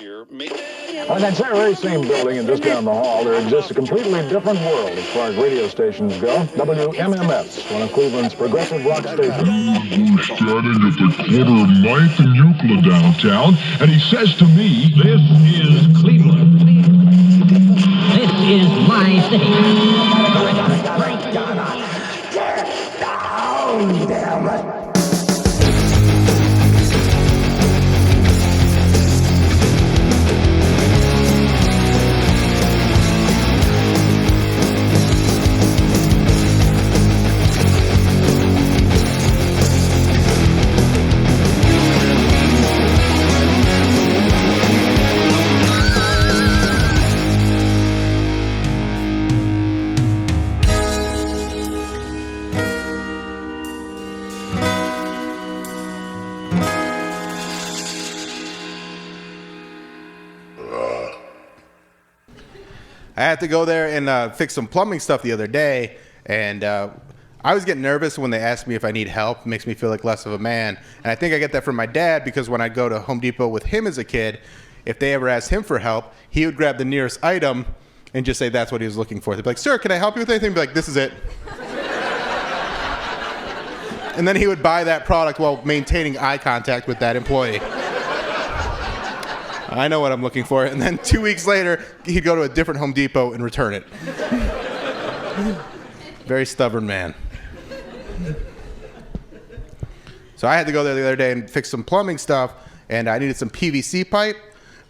year. On that very same building and just down the hall, there exists a completely different world as far as radio stations go. WMMS, one of Cleveland's progressive rock stations. Starting at the corner of 9th and Euclid downtown, and he says to me, "This is Cleveland. This is my city." Get down, damn it! I had to go there and fix some plumbing stuff the other day, and I was getting nervous when they asked me if I need help. It makes me feel like less of a man. And I think I get that from my dad, because when I'd go to Home Depot with him as a kid, if they ever asked him for help, he would grab the nearest item and just say that's what he was looking for. They'd be like, "Sir, can I help you with anything?" I'd be like, "This is it." And then he would buy that product while maintaining eye contact with that employee. I know what I'm looking for. And then 2 weeks later, he'd go to a different Home Depot and return it. Very stubborn man. So I had to go there the other day and fix some plumbing stuff, and I needed some PVC pipe.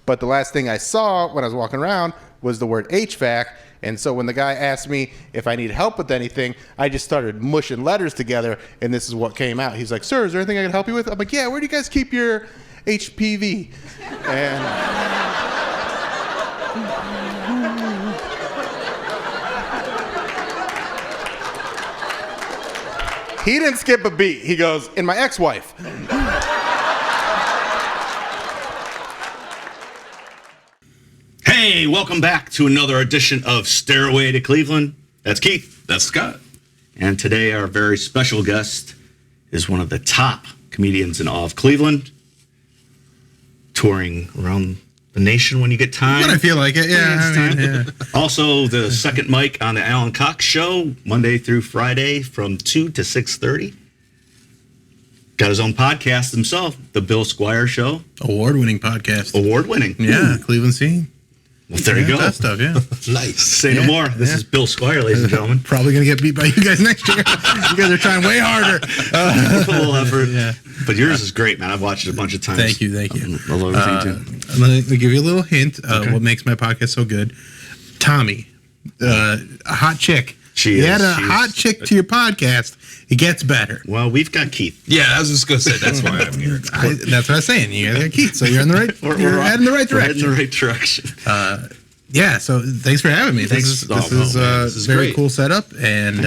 But the last thing I saw when I was walking around was the word HVAC. And so when the guy asked me if I need help with anything, I just started mushing letters together, and this is what came out. He's like, "Sir, is there anything I can help you with?" I'm like, "Yeah, where do you guys keep your HPV?" And he didn't skip a beat. He goes, "In my ex-wife." Hey, welcome back to another edition of Stairway to Cleveland. That's Keith. That's Scott. And today our very special guest is one of the top comedians in all of Cleveland, touring around the nation when you get time. When I feel like it, yeah. Also, the second mic on the Alan Cox Show, Monday through Friday from 2 to 6:30. Got his own podcast himself, The Bill Squire Show. Award-winning podcast. Award-winning. Yeah, Cleveland scene. Well, there you go. That stuff, yeah. Nice. Say no more. This is Bill Squire, ladies and gentlemen. Probably going to get beat by you guys next year. You guys are trying way harder. Full effort. Yeah. But yours is great, man. I've watched it a bunch of times. Thank you. I love everything, too. Let me give you a little hint of what makes my podcast so good. Tommy, a hot chick. You add a hot chick to your podcast, it gets better. Well, we've got Keith. Yeah, I was just going to say, that's why I'm here. That's what I was saying. You got Keith, so you're in the right, you're heading in the right direction. We're heading in the right direction. Yeah, so thanks for having me. This is a very cool setup, and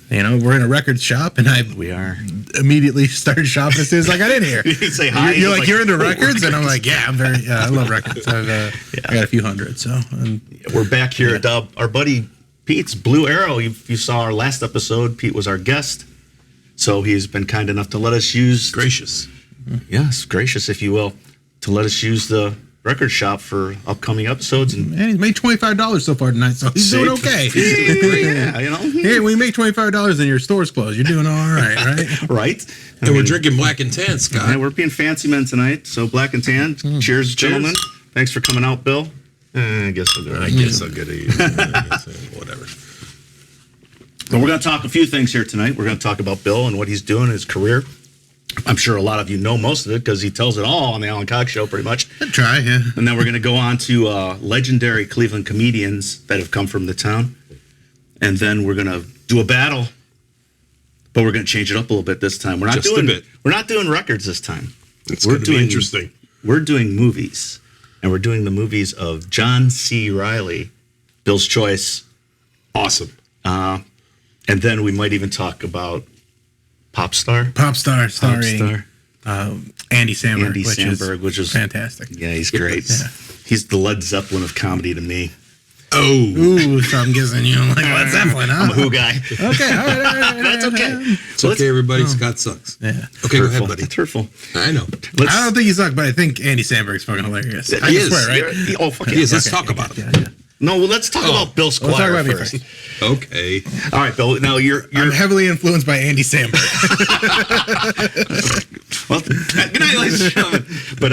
we're in a record shop, and we are immediately started shopping as soon as I got in here. You say hi. You're like, you're into records, and I'm like, yeah, I love records. I got a few hundred. So we're back here at our buddy Pete's Blue Arrow. You saw our last episode. Pete was our guest, so he's been kind enough to let us use gracious, if you will, to let us use the record shop for upcoming episodes. And he's made $25 so far tonight, so he's doing okay. Hey, when you make $25 and your store's closed, you're doing all right? Right. And we're drinking Black and Tan, Scott. Yeah, we're being fancy men tonight, so Black and Tan. Cheers, gentlemen. Thanks for coming out, Bill. I guess I'll go. I guess I'll get whatever. But we're going to talk a few things here tonight. We're going to talk about Bill and what he's doing in his career. I'm sure a lot of you know most of it because he tells it all on the Alan Cox Show, pretty much. I try, yeah. And then we're going to go on to legendary Cleveland comedians that have come from the town. And then we're going to do a battle, but we're going to change it up a little bit this time. We're not doing records this time. It's going to be interesting. We're doing movies, and we're doing the movies of John C. Reilly, Bill's Choice. Awesome. And then we might even talk about Pop Star starring Andy Samberg, which is fantastic. Yeah, he's great. Yeah. He's the Led Zeppelin of comedy to me. Ooh, so I'm guessing you don't like Led Zeppelin, huh? I'm a Who guy. Okay, all right. That's okay. It's okay, everybody. Scott sucks. Yeah. Okay, go ahead, buddy. It's hurtful. I know. I don't think you suck, but I think Andy Samberg's fucking hilarious. He I is. swear, right? Oh, fuck He is. Let's okay. talk about him. Yeah. No, well, let's talk about Bill Squire talk about me first. Okay. All right, Bill. Now you're I'm heavily influenced by Andy Samberg. well. Good night, ladies and gentlemen. But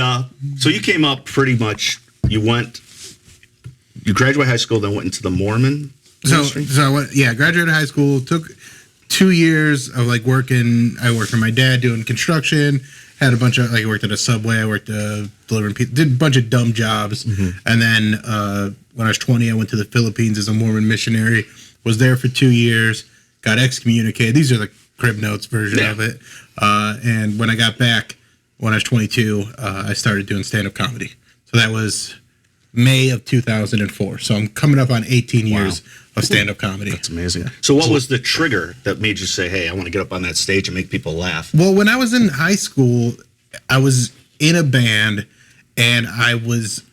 so you came up pretty much. You graduated high school, then went into the Mormon ministry? So I went, graduated high school, took 2 years of like working. I worked for my dad doing construction, had a bunch of, like, I worked at a Subway, I worked delivering pizza, did a bunch of dumb jobs. And then when I was 20, I went to the Philippines as a Mormon missionary, was there for 2 years, got excommunicated. These are the Crib Notes version of it. And when I got back, when I was 22, I started doing stand-up comedy. So that was May of 2004. So I'm coming up on 18 years of stand-up comedy. That's amazing. So what was the trigger that made you say, hey, I want to get up on that stage and make people laugh? Well, when I was in high school, I was in a band, and I was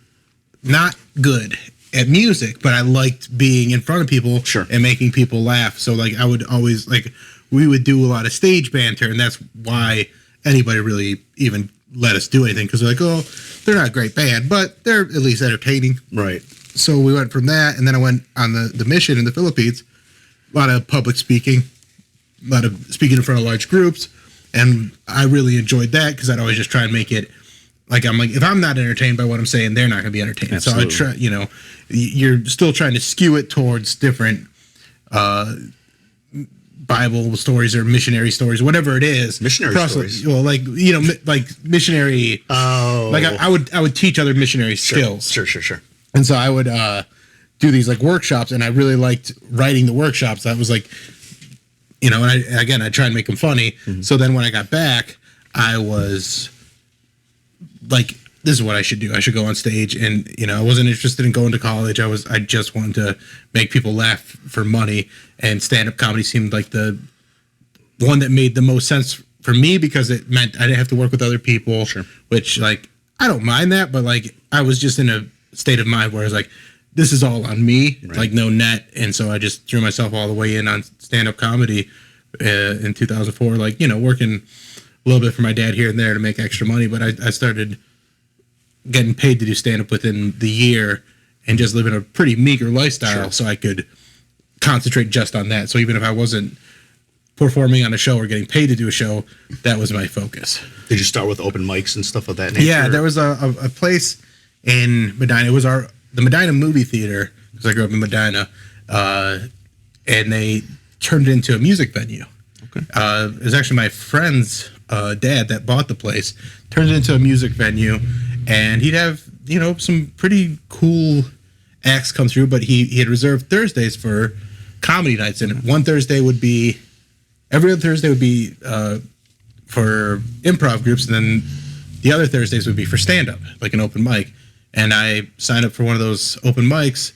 not good at music, but I liked being in front of people and making people laugh. So, like, I would always, like, we would do a lot of stage banter, and that's why anybody really even let us do anything, because they're like, oh, they're not a great band, but they're at least entertaining. Right. So we went from that, and then I went on the mission in the Philippines. A lot of public speaking, a lot of speaking in front of large groups, and I really enjoyed that because I'd always just try and make it like, I'm like, if I'm not entertained by what I'm saying, they're not going to be entertained. Absolutely. So I try, you're still trying to skew it towards different Bible stories or missionary stories, whatever it is. Missionary stories. Well, like, like missionary. Oh. Like I would teach other missionary skills. Sure. And so I would do these like workshops, and I really liked writing the workshops. That was like, and I try and make them funny. Mm-hmm. So then when I got back, I was like, this is what I should do. I should go on stage, and I wasn't interested in going to college. I just wanted to make people laugh for money, and stand-up comedy seemed like the one that made the most sense for me, because it meant I didn't have to work with other people. Sure. Which, like, I don't mind that, but like, I was just in a state of mind where I was like, this is all on me, like no net. And so I just threw myself all the way in on stand-up comedy in 2004, like, working a little bit for my dad here and there to make extra money. But I started getting paid to do stand-up within the year and just living a pretty meager lifestyle, so I could concentrate just on that. So even if I wasn't performing on a show or getting paid to do a show, that was my focus. Did you start with open mics and stuff of that nature? Yeah, there was a place in Medina. It was the Medina movie theater, because I grew up in Medina, and they turned it into a music venue. Okay. It was actually my friend's dad that bought the place, turned it into a music venue, and he'd have some pretty cool acts come through, but he had reserved Thursdays for comedy nights, and every other Thursday would be for improv groups, and then the other Thursdays would be for stand-up, like an open mic. And I signed up for one of those open mics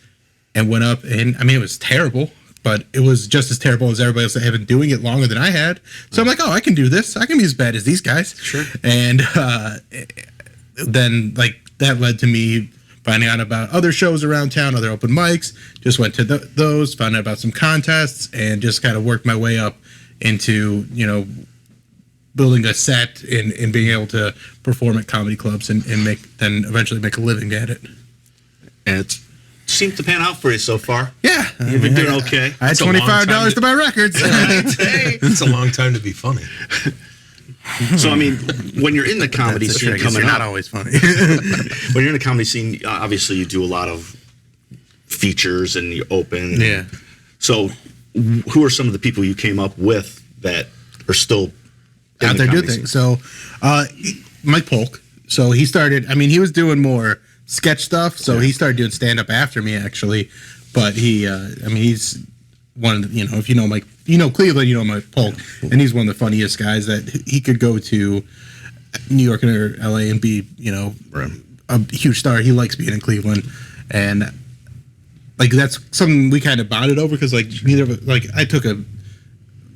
and went up, and I mean, it was terrible, but it was just as terrible as everybody else that had been doing it longer than I had. So I'm like, oh, I can do this. I can be as bad as these guys. Sure. And then, like, that led to me finding out about other shows around town, other open mics, just went to those, found out about some contests, and just kind of worked my way up into, building a set and being able to perform at comedy clubs and eventually make a living at it. And it seemed to pan out for you so far. Yeah. You've been doing okay. I had $25 to buy records. It's a long time to be funny. So, I mean, when you're in the comedy scene coming up. Not always funny. When you're in the comedy scene, obviously you do a lot of features and you open. Yeah. So, who are some of the people you came up with that are still out there doing things? So, Mike Polk. So he started, he was doing more sketch stuff. So he started doing stand-up after me, actually. But he's one of the, if you know Mike, Cleveland, Mike Polk. And he's one of the funniest guys that he could go to New York or LA and be, a huge star. He likes being in Cleveland. And, like, that's something we kind of bonded over, because, like, neither of us, like, I took a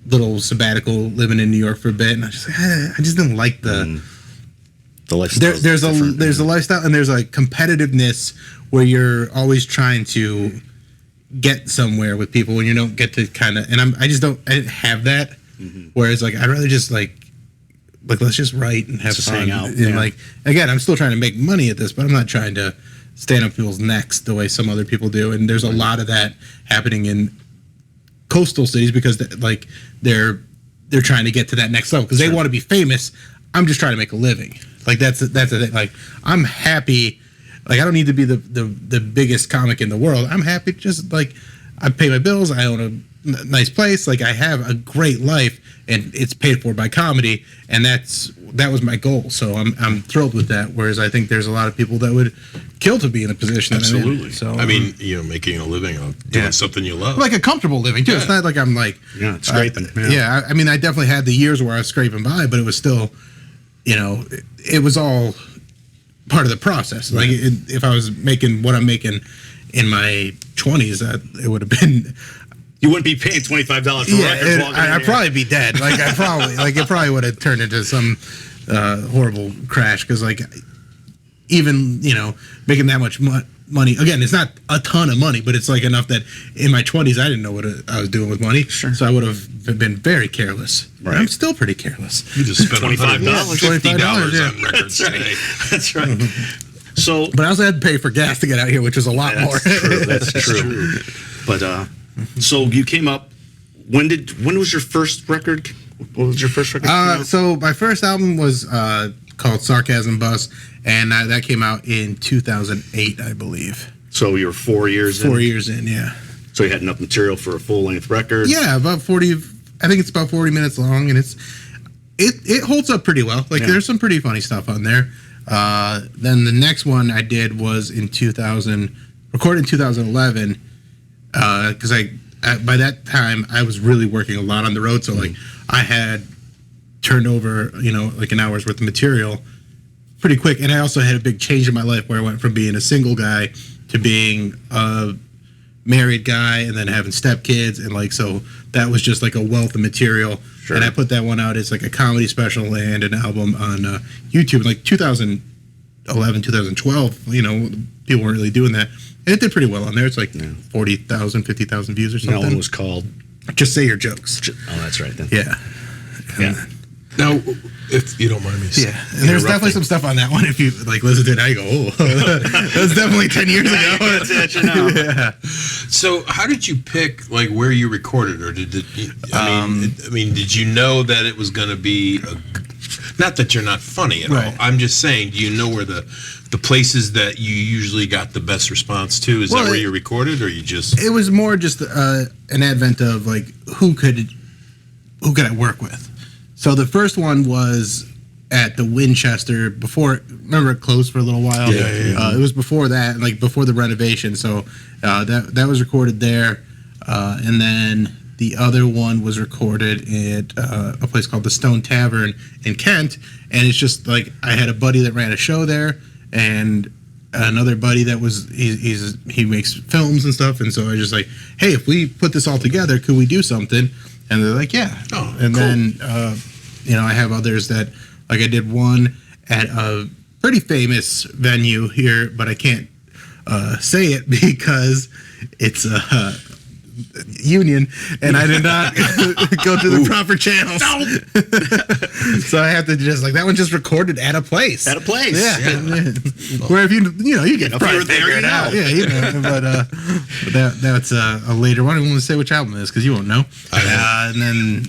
little sabbatical living in New York for a bit, and I just didn't like the lifestyle. There's a lifestyle, and there's a competitiveness where you're always trying to get somewhere with people when you don't get to kind of, and I didn't have that. Whereas like I'd rather just like let's just write and have Just fun. hang out, And yeah. like again, I'm still trying to make money at this, but I'm not trying to stand on people's necks the way some other people do. And there's a lot of that happening in coastal cities because like they're trying to get to that next level because they want to be famous. I'm just trying to make a living. Like that's the thing. Like I'm happy. Like I don't need to be the biggest comic in the world. I'm happy just like I pay my bills. I own a nice place. Like I have a great life, and it's paid for by comedy. And that was my goal. So I'm thrilled with that. Whereas I think there's a lot of people that would kill to be in a position. Absolutely. That I'm in. So I mean, making a living of doing something you love. like a comfortable living too. It's not like I'm like scraping. I mean, I definitely had the years where I was scraping by, but it was still, it was all part of the process. Like if I was making what I'm making in my 20s, it would have been. You wouldn't be paying $25 for records. I'd probably be dead. Like it probably would have turned into some horrible crash because like even making that much money again, it's not a ton of money, but it's like enough that in my 20s I didn't know what I was doing with money. Sure. So I would have been very careless. Right. I'm still pretty careless. You just spent $25. $50 on records That's right. today. That's right. So, but I also had to pay for gas to get out here, which was a lot more. That's true. But so you came up. When was your first record? What was your first record? So my first album was called Sarcasm Bus, and that came out in 2008, I believe. So you were 4 years in? 4 years in, yeah. So you had enough material for a full-length record? Yeah, about 40. I think it's about 40 minutes long, and it holds up pretty well. Like there's some pretty funny stuff on there. Then the next one I did was recorded in 2011, because by that time I was really working a lot on the road, so like I had turned over like an hour's worth of material pretty quick, and I also had a big change in my life where I went from being a single guy to being a married guy and then having stepkids, and like so that was just like a wealth of material. Sure. And I put that one out as like a comedy special and an album on YouTube in like 2011, 2012. People weren't really doing that, and it did pretty well on there. It's like 40,000, 50,000 views or something. That one was called Just Say Your Jokes. Oh, that's right then. Yeah. Now, if you don't mind me saying. Yeah, and there's definitely some stuff on that one. If you like listen to it now, you go, oh, that's definitely 10 years ago. Yeah. So how did you pick like where you recorded, or did did you know that it was going to be not that you're not funny at all. I'm just saying, do you know where the places that you usually got the best response to? Is that where you recorded, or you just? It was more just an advent of like who could I work with. So the first one was at the Winchester before. Remember, it closed for a little while. Yeah. It was before that, like before the renovation. So that was recorded there, and then the other one was recorded at a place called the Stone Tavern in Kent. And it's just like I had a buddy that ran a show there, and another buddy that was he makes films and stuff. And so I was just like, hey, if we put this all together, could we do something? And they're like, yeah. Oh, and cool. then, I have others that, like I did one at a pretty famous venue here, but I can't say it because it's a union, and I did not go through the proper channels. No. So I have to just, like, that one just recorded at a place. At a place. Yeah. Where if you get if you were there, out. Yeah, but that's a later one. I won't say which album it is because you won't know. And then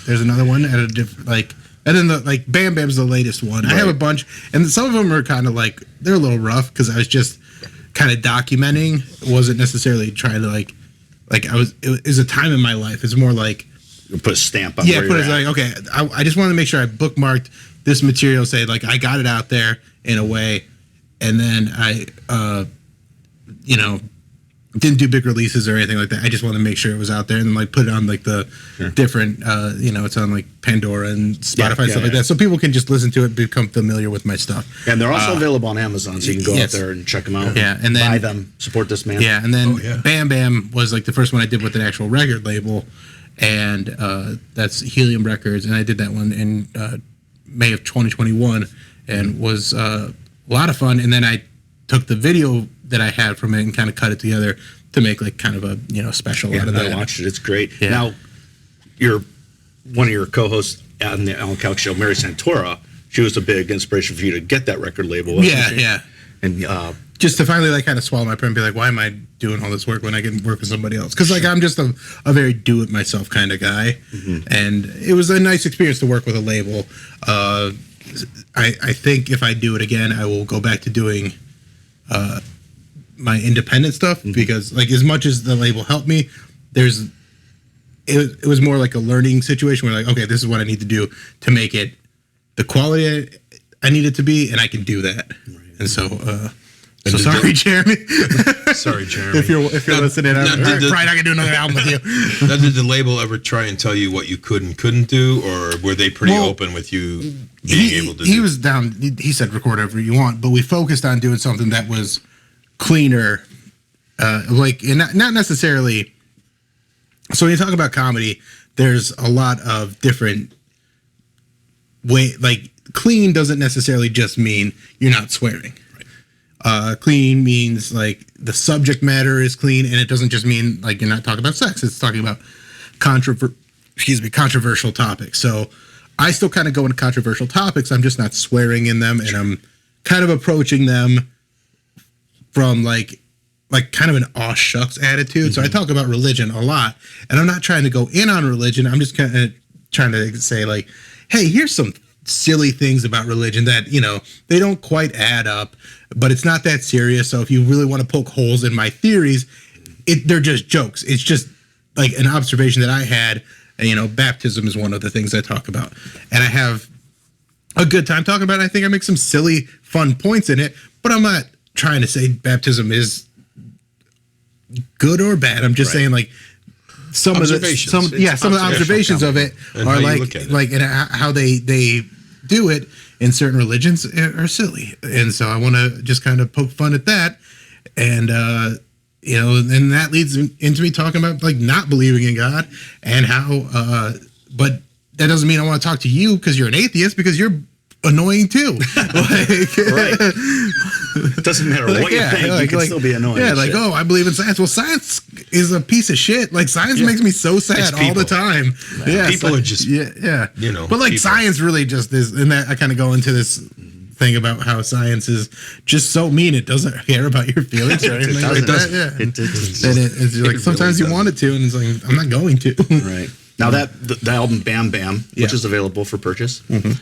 there's another one at a different, like, and then the Bam Bam's the latest one. Right. I have a bunch, and some of them are kind of like, they're a little rough because I was just kind of documenting. It wasn't necessarily trying to like it was a time in my life. It's more like put a stamp on. Yeah, put it like, okay, I just wanted to make sure I bookmarked this material, say like I got it out there in a way, and then I didn't do big releases or anything like that. I just wanted to make sure it was out there, and then like put it on like the different it's on like Pandora and Spotify and stuff like that, so people can just listen to it, become familiar with my stuff. And they're also available on Amazon, so you can go out there and check them out. Yeah, and then buy them, support this man. Yeah, and then Bam Bam was like the first one I did with an actual record label, and that's Helium Records, and I did that one in May of 2021, and was a lot of fun. And then I took the video that I had from it and kind of cut it together to make like kind of a special out of that. I watched it. It's great. Yeah. Now, one of your co-hosts on the Alan Cox show, Mary Santora. She was a big inspiration for you to get that record label. Wasn't she? Yeah. And just to finally like kind of swallow my pride and be like, why am I doing all this work when I can work with somebody else? Because like I'm just a very do it myself kind of guy, and it was a nice experience to work with a label. I think if I do it again, I will go back to doing my independent stuff because like as much as the label helped me, it was more like a learning situation where like, okay, this is what I need to do to make it the quality I need it to be, and I can do that. Right. And so sorry, Jeremy. Sorry, Jeremy. If you're listening, I'm probably not gonna do another album with you. Now, did the label ever try and tell you what you could and couldn't do, or were they pretty open with you being able to? He was down. He said record whatever you want, but we focused on doing something that was cleaner, and not necessarily. So when you talk about comedy, there's a lot of different like clean doesn't necessarily just mean you're not swearing. Clean means like the subject matter is clean, and it doesn't just mean like you're not talking about sex. It's talking about controversial topics. So I still kind of go into controversial topics. I'm just not swearing in them, and I'm kind of approaching them from like kind of an aw shucks attitude. So I talk about religion a lot, and I'm not trying to go in on religion. I'm just kind of trying to say like, hey, here's some silly things about religion that, they don't quite add up, but it's not that serious. So if you really want to poke holes in my theories, they're just jokes. It's just like an observation that I had. And, baptism is one of the things I talk about, and I have a good time talking about it. I think I make some silly, fun points in it, but I'm not trying to say baptism is good or bad. I'm just saying like some of the observations of it are like and how they do it in certain religions are silly, and so I want to just kind of poke fun at that, and and that leads into me talking about like not believing in God and how but that doesn't mean I want to talk to you because you're an atheist, because you're annoying too. Right. It doesn't matter what you think, you can still be annoying. Yeah, I believe in science. Well, science is a piece of shit. Like science makes me so sad all the time. Yeah, people are just But like science really just is, and that I kind of go into this thing about how science is just so mean. It doesn't care about your feelings or anything. It doesn't. It's like sometimes you want it to, and it's like I'm not going to. Right. Now the album Bam Bam, which is available for purchase. Don't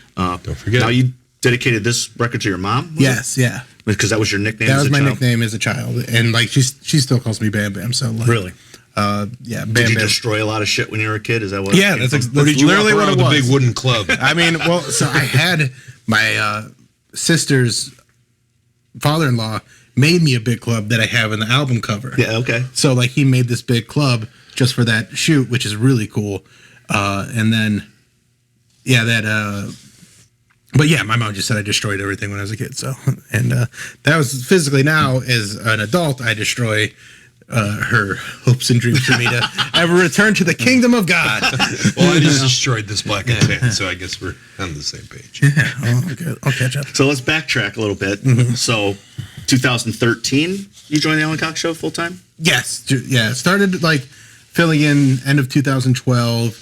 forget. Now you dedicated this record to your mom? Yes, yeah. Because that was your nickname. That was my nickname as a child, and like she still calls me Bam Bam. So like, really, Bam Did you Bam. destroy a lot of shit when you were a kid? Is that what? Yeah, that's Or did you literally walk what around it with a was. big wooden club? I mean, so I had my sister's father-in-law made me a big club that I have in the album cover. Yeah, okay. So like he made this big club just for that shoot, which is really cool. And then, but yeah, my mom just said I destroyed everything when I was a kid. So, and that was physically. Now as an adult, I destroy her hopes and dreams for me to ever return to the kingdom of God. Well, I just destroyed this black and tan, so I guess we're on the same page. Yeah, okay. I'll catch up. So let's backtrack a little bit. So 2013, you joined the Alan Cox Show full time? Yes. Yeah. Started like filling in end of 2012.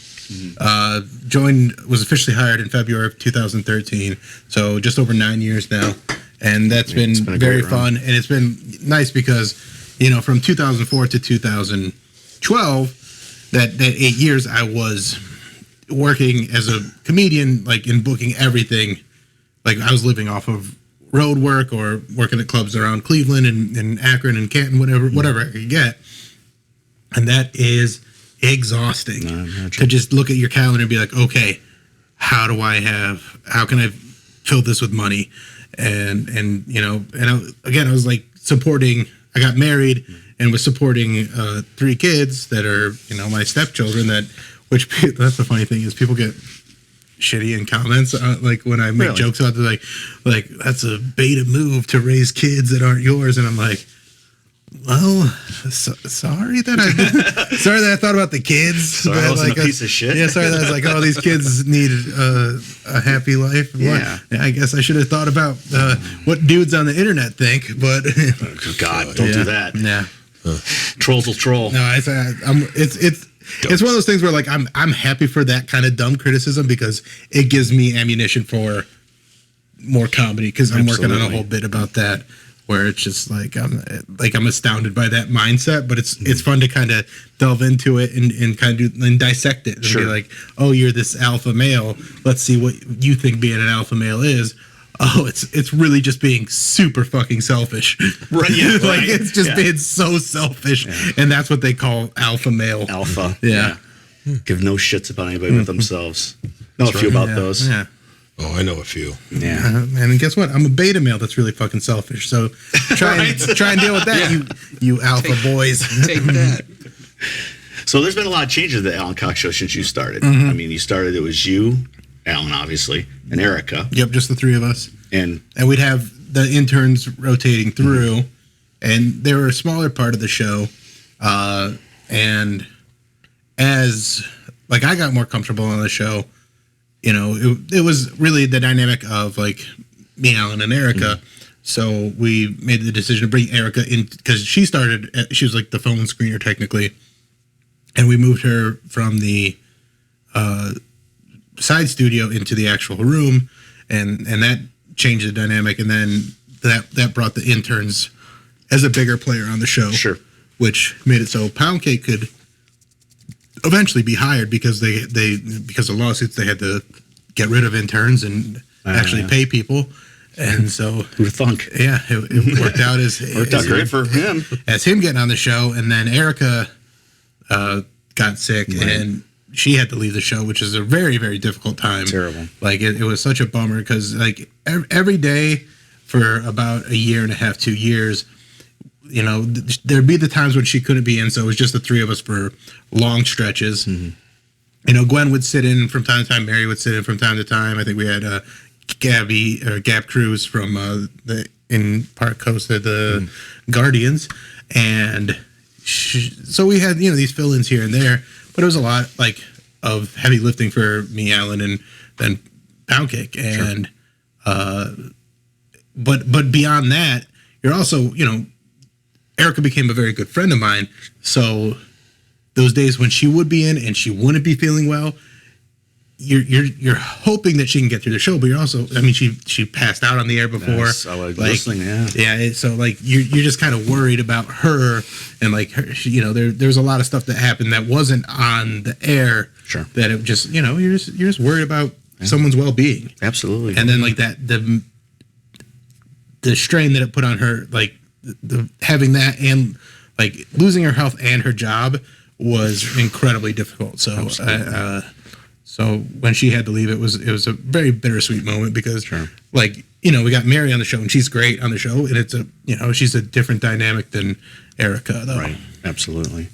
Was officially hired in February of 2013. So just over 9 years now. And that's been very fun. And it's been nice because, from 2004 to 2012, that 8 years I was working as a comedian, like in booking everything. Like I was living off of road work or working at clubs around Cleveland and Akron and Canton, whatever I could get. And that is exhausting to just look at your calendar and be like, okay, how can I fill this with money? And I was like supporting, I got married and was supporting 3 kids that are, my stepchildren that's the funny thing is people get shitty in comments like when I make jokes about it, like that's a beta move to raise kids that aren't yours, and I'm like, well, sorry that I thought about the kids. Sorry, I wasn't a piece of shit. Yeah, sorry that I was like, oh, these kids need a happy life. Yeah. I guess I should have thought about what dudes on the internet think, but God, don't do that. Yeah. Trolls will troll. No, it's one of those things where like I'm happy for that kind of dumb criticism because it gives me ammunition for more comedy because I'm working on a whole bit about that where it's just like I'm astounded by that mindset, but it's fun to kind of delve into it and kind of dissect it and be like, oh, you're this alpha male. Let's see what you think being an alpha male is. Oh, it's really just being super fucking selfish. Right. Yeah. Like it's just being so selfish. Yeah. And that's what they call alpha male. Alpha. Yeah. Give no shits about anybody but themselves. Know a few about those. Yeah. Oh, I know a few. Yeah. And guess what? I'm a beta male that's really fucking selfish. So try and deal with that, you alpha boys. Take that. So there's been a lot of changes to the Alan Cox show since you started. I mean, it was you, Alan, obviously, and Erica. Yep, just the three of us. And we'd have the interns rotating through, and they were a smaller part of the show. And as like I got more comfortable on the show, you know, it was really the dynamic of like me, Alan, and Erica. So we made the decision to bring Erica in because she was like the phone screener technically, and we moved her from the side studio into the actual room, and that changed the dynamic. And then that brought the interns as a bigger player on the show, which made it so Pound Cake could eventually be hired because because of lawsuits they had to get rid of interns and actually pay people. And so who'd thunk? Yeah, it worked out worked out great for him as him getting on the show. And then Erica got sick and she had to leave the show, which is a very, very difficult time. Terrible. Like it was such a bummer because like every day for about a year and a half, 2 years, you know, there'd be the times when she couldn't be in, so it was just the three of us for long stretches. You know, Gwen would sit in from time to time, Mary would sit in from time to time. I think we had Gab Cruz from in Park Coast of the Guardians, and so we had, you know, these fill-ins here and there, but it was a lot like of heavy lifting for me, Alan, and then Pound Cake, and but beyond that, you're also, you know, Erica became a very good friend of mine. So those days when she would be in and she wouldn't be feeling well, you're hoping that she can get through the show, but you're also, I mean, she passed out on the air before. Yes, I was listening. Yeah. So like you're just kind of worried about her and like her, you know, there's a lot of stuff that happened that wasn't on the air. Sure. That it just, you know, you're just worried about someone's well-being. Absolutely. And then like that the strain that it put on her, like having that and like losing her health and her job was incredibly difficult. So so when she had to leave, it was a very bittersweet moment because like, you know, we got Mary on the show and she's great on the show, and it's she's a different dynamic than Erica though. Right. Absolutely.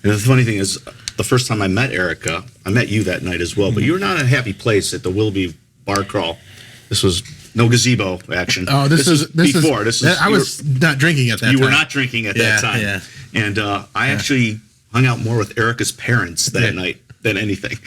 And the funny thing is, the first time I met Erica, I met you that night as well, but you were not in a happy place at the Willoughby Bar Crawl. This was no gazebo action. Oh, this is before. I was not drinking at that time. You were not drinking at that time. Yeah. And I actually hung out more with Erica's parents that night than anything.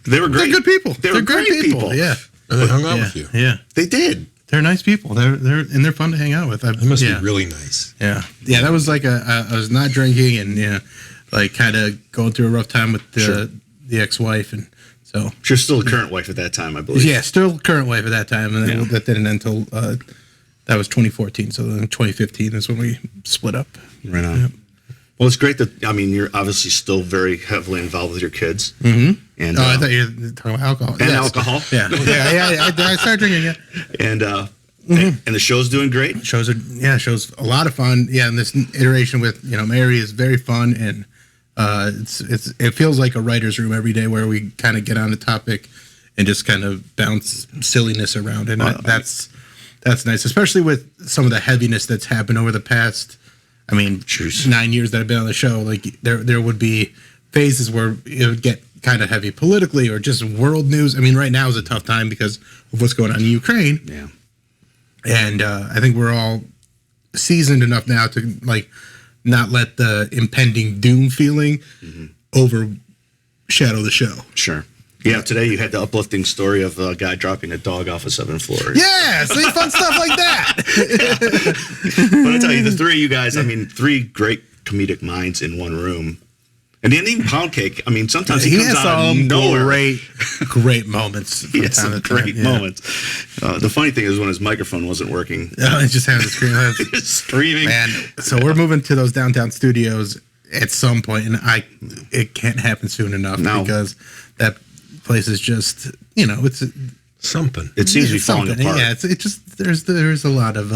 They were great. They're good people. They're great people. Yeah. And they hung out with you. Yeah. They did. They're nice people. They're fun to hang out with. They must be really nice. Yeah. Yeah, that was like I was not drinking and like kind of going through a rough time with the ex-wife, and so she's still a current wife at that time, I believe. Yeah, still current wife at that time, and that didn't end until that was 2014. So then 2015 is when we split up. Right on. Yeah. Well, it's great that, I mean, you're obviously still very heavily involved with your kids. Mm-hmm. And I thought you were talking about alcohol. And alcohol. Yeah. I started drinking. Yeah. And and the show's doing great. Show's a lot of fun. Yeah, and this iteration with Mary is very fun, and it feels like a writer's room every day where we kind of get on the topic and just kind of bounce silliness around, and that's nice, especially with some of the heaviness that's happened over the past. I mean, 9 years that I've been on the show, like there would be phases where it would get kind of heavy politically or just world news. I mean, right now is a tough time because of what's going on in Ukraine. Yeah. And I think we're all seasoned enough now to like not let the impending doom feeling overshadow the show. Sure. Yeah, today you had the uplifting story of a guy dropping a dog off a 7th floor. Yeah, fun stuff like that. But I tell you, the three of you guys, I mean, 3 great comedic minds in one room. And then even Pound Cake, I mean, sometimes he comes has out of some nowhere. great moments. He has some great moments. The funny thing is when his microphone wasn't working. He just had to scream. Screaming. And so we're moving to those downtown studios at some point, and it can't happen soon enough because that place is just, it's something. It seems to be falling apart. Yeah, it just there's a lot of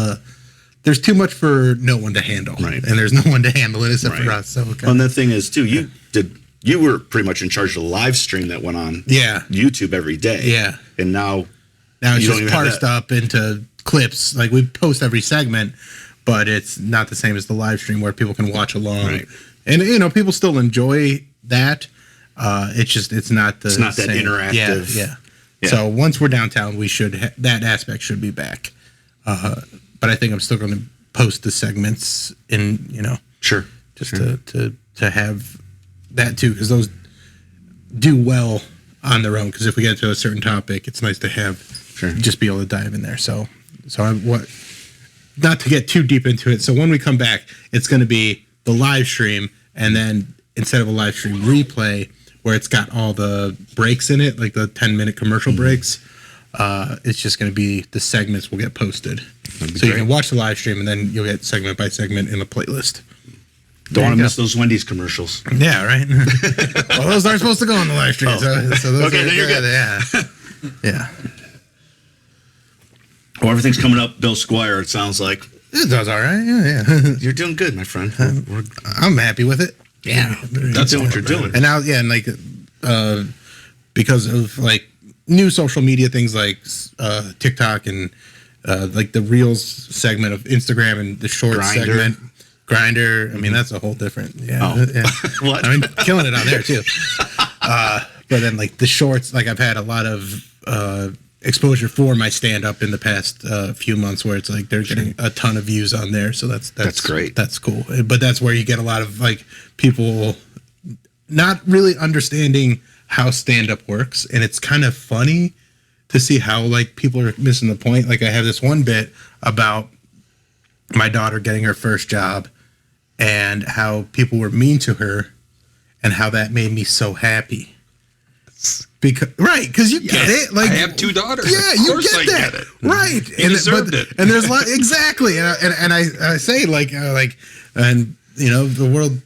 there's too much for no one to handle, right? And there's no one to handle it except for us. So and the thing is too, you were pretty much in charge of the live stream that went on YouTube every day. Yeah, and now it's just parsed up into clips. Like we post every segment, but it's not the same as the live stream where people can watch along. Right. And people still enjoy that. It's not the same. That interactive. Yeah. So once we're downtown, we should that aspect should be back. But I think I'm still going to post the segments in sure, just to have that too, because those do well on their own. Because if we get to a certain topic, it's nice to have just be able to dive in there. So not to get too deep into it. So when we come back, it's going to be the live stream, and then instead of a live stream replay where it's got all the breaks in it, like the 10-minute commercial breaks, it's just going to be the segments will get posted. So you can watch the live stream, and then you'll get segment by segment in the playlist. Don't want to miss those Wendy's commercials. Yeah, right. Well, those aren't supposed to go on the live stream. So those then you're good. Yeah. Well, everything's coming up Bill Squire, it sounds like. It does all right. Yeah. You're doing good, my friend. I'm happy with it. Yeah. That's what you're doing. And now, because of new social media things like TikTok and the Reels segment of Instagram and the Shorts segment, Grindr. I mean, that's a whole different. Yeah. What? I mean, killing it on there too. But then the Shorts, I've had a lot of exposure for my stand-up in the past few months, where it's they're getting a ton of views on there. So that's great. That's cool. But that's where you get a lot of people not really understanding how stand-up works, and it's kind of funny to see how people are missing the point. I have this one bit about my daughter getting her first job and how people were mean to her and how that made me so happy. Because you get it. I have two daughters. Yeah, you get that. Get it. Right. You deserved it. And there's exactly. And I say and the world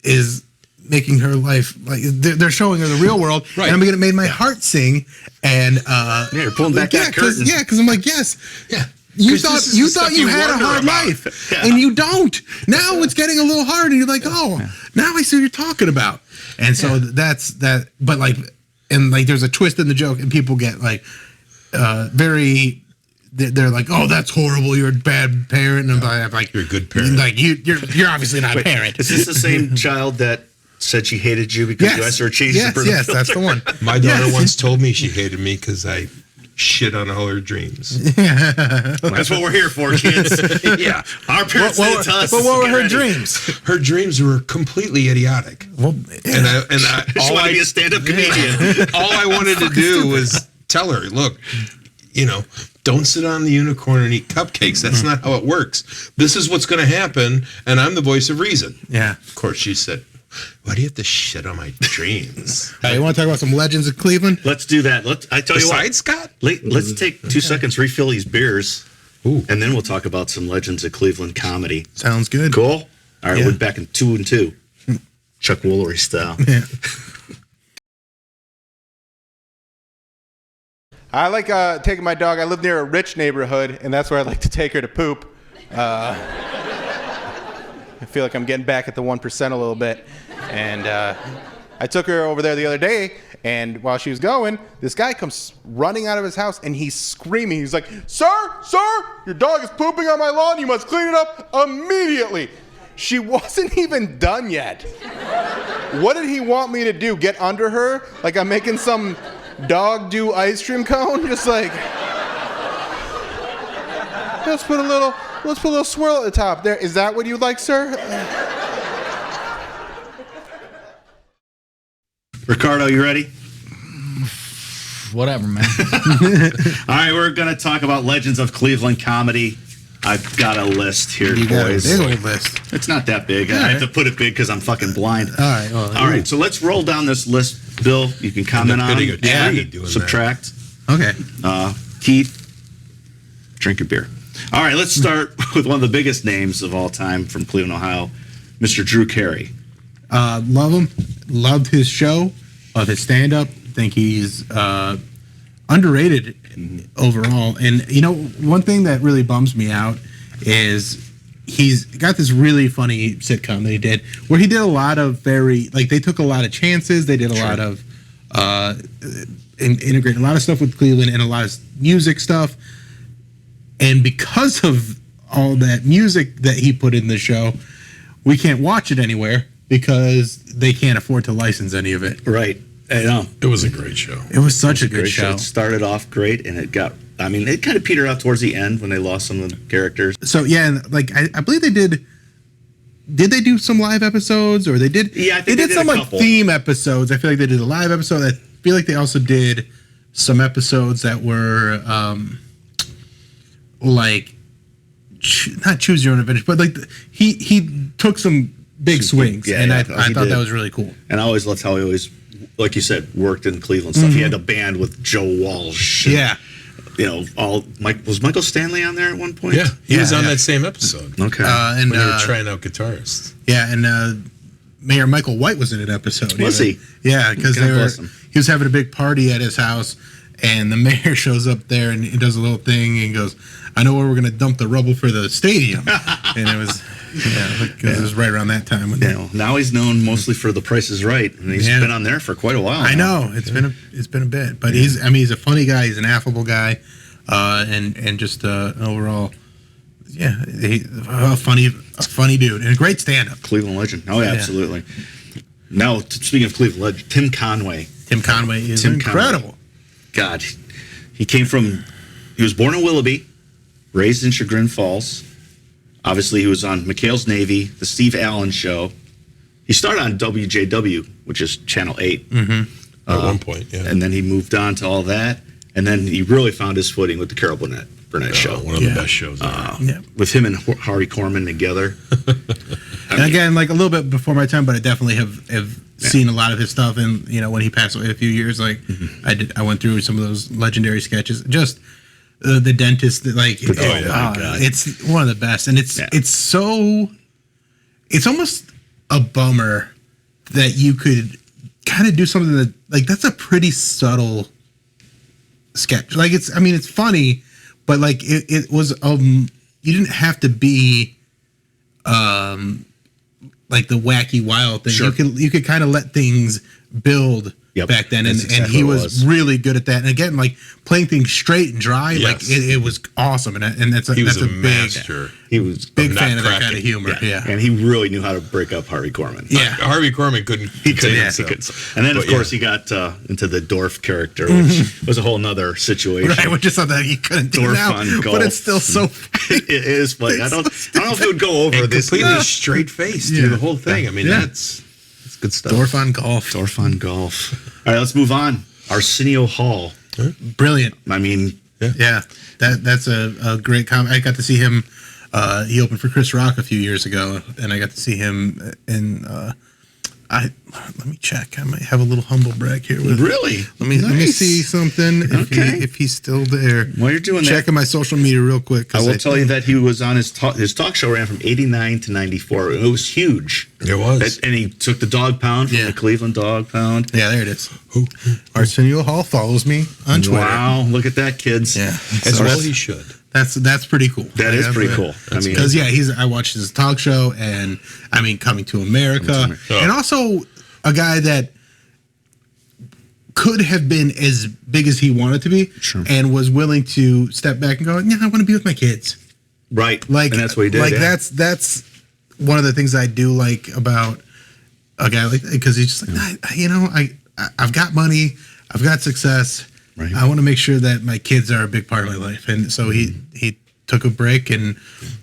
is making her life they're showing her the real world, right. And I'm gonna make my heart sing. And you're pulling back that curtain. Because I'm yes. Yeah. You thought you had a hard life, and you don't. Now it's getting a little hard, and you're now I see what you're talking about. And so that's that. But there's a twist in the joke, and people get very. They're oh, that's horrible. You're a bad parent, and I'm like, you're a good parent. You're obviously not a parent. Is this the same child that said she hated you because you asked her to change the Yes, that's the one. My daughter once told me she hated me because I shit on all her dreams. That's what we're here for, kids. Yeah, our parents did it to us. But what were her dreams? Her dreams were completely idiotic. Well, and I she wanted to be a stand-up comedian. All I wanted to do was tell her, look, don't sit on the unicorn and eat cupcakes. That's not how it works. This is what's going to happen, and I'm the voice of reason. Yeah. Of course, she said, why do you have to shit on my dreams? Hey, you want to talk about some legends of Cleveland? Let's do that. I tell you what, Scott? Let's take 2 seconds, refill these beers, and then we'll talk about some legends of Cleveland comedy. Sounds good. Cool? All right, we're back in 2 and 2. Chuck Woolery style. Yeah. I like taking my dog. I live near a rich neighborhood, and that's where I like to take her to poop. I feel like I'm getting back at the 1% a little bit. And I took her over there the other day, and while she was going, this guy comes running out of his house, and he's screaming. He's like, sir, your dog is pooping on my lawn. You must clean it up immediately. She wasn't even done yet. What did he want me to do? Get under her? Like I'm making some dog do ice cream cone? Just let's put a little swirl at the top there. Is that what you'd like, sir? Ricardo, you ready? Whatever, man. All right, we're going to talk about legends of Cleveland comedy. I've got a list here, You got a boys. big old list. It's not that big. I have to put it big because I'm fucking blind. All right. Well, All right, so let's roll down this list. Bill, you can comment on Getting a it. tree doing Subtract. Okay. Keith, drink your beer. All right, let's start with one of the biggest names of all time from Cleveland, Ohio, Mr. Drew Carey. Love him. Loved his show. Love his stand-up. Think he's underrated overall. And, you know, one thing that really bums me out is he's got this really funny sitcom that he did where he did a lot of they took a lot of chances. They did a lot of integrate a lot of stuff with Cleveland and a lot of music stuff. And because of all that music that he put in the show, we can't watch it anywhere because they can't afford to license any of it. Right. I know. It was a great show. It was such a good show. It started off great, and it kind of petered out towards the end when they lost some of the characters. So, yeah, and like, I believe they did they do some live episodes, or they did? Yeah, I think they did some a like couple. theme episodes. I feel like they did a live episode. I feel like they also did some episodes that were not choose your own adventure, but like he took some big swings, and I thought that was really cool. And I always loved how he always, like you said, worked in Cleveland stuff. He had a band with Joe Walsh. Yeah. You know, was Michael Stanley on there at one point? Yeah, he was on yeah. that same episode. Okay. And When they were trying out guitarists. yeah, and Mayor Michael White was in an episode. Was even. he? Yeah, because God bless him. he was having a big party at his house, and the mayor shows up there and he does a little thing and goes, "I know where we're going to dump the rubble for the stadium," and it was because it was right around that time. When Now he's known mostly for The Price Is Right, and he's been on there for quite a while. I know it's been a bit, but he's a funny guy. He's an affable guy, and just overall, a funny dude and a great stand-up. Cleveland legend. Oh, yeah, absolutely. Now, speaking of Cleveland legend, Tim Conway. Tim Conway is incredible. God, he was born in Willoughby, raised in Chagrin Falls. Obviously, he was on McHale's Navy, the Steve Allen Show. He started on WJW, which is Channel 8. At one point, yeah. And then he moved on to all that. And then he really found his footing with the Carol Burnett Show. One of the best shows ever. With him and Harvey Korman together. And again, like a little bit before my time, but I definitely have seen a lot of his stuff. And when he passed away a few years, like I went through some of those legendary sketches. Just the dentist, it's one of the best, and it's almost a bummer that you could kind of do something that that's a pretty subtle sketch. Like it's funny, but like it was you didn't have to be like the wacky wild thing. Sure. You could kind of let things build back then, and he was really good at that. And again, like playing things straight and dry, like it was awesome. And that's a big master. He was big fan of that kind of humor. Yeah. And he really knew how to break up Harvey Korman. Yeah, Harvey Korman couldn't. He couldn't. And then, of course, he got into the Dorf character, which was a whole nother situation. Right, which is something he couldn't do now, but it's still so funny. It is funny. I don't know if it would go over and this. Completely straight face through the whole thing. I mean, that's good stuff. Dorf on golf. All right, let's move on. Arsenio Hall. Brilliant. I mean, that's a great comment. I got to see him. He opened for Chris Rock a few years ago, and I got to see him in. Let me check. I might have a little humble brag here. Really? Let me see something. If he's still there. While you're doing checking my social media real quick. I will tell you that he was on his talk show ran from '89 to '94. It was huge. It was, and he took the dog pound from the Cleveland Dog Pound. Yeah, there it is. Arsenio Hall follows me on Twitter. Wow, look at that, kids. Yeah, as well he should. That's pretty cool. That is pretty cool. Because I watched his talk show, and Coming to America, and also a guy that could have been as big as he wanted to be, and was willing to step back and go, "Yeah, I want to be with my kids." Right, and that's what he did. Like that's one of the things I do like about a guy like, because he's just like, I've got money, I've got success. Right. I want to make sure that my kids are a big part of my life, and so he took a break and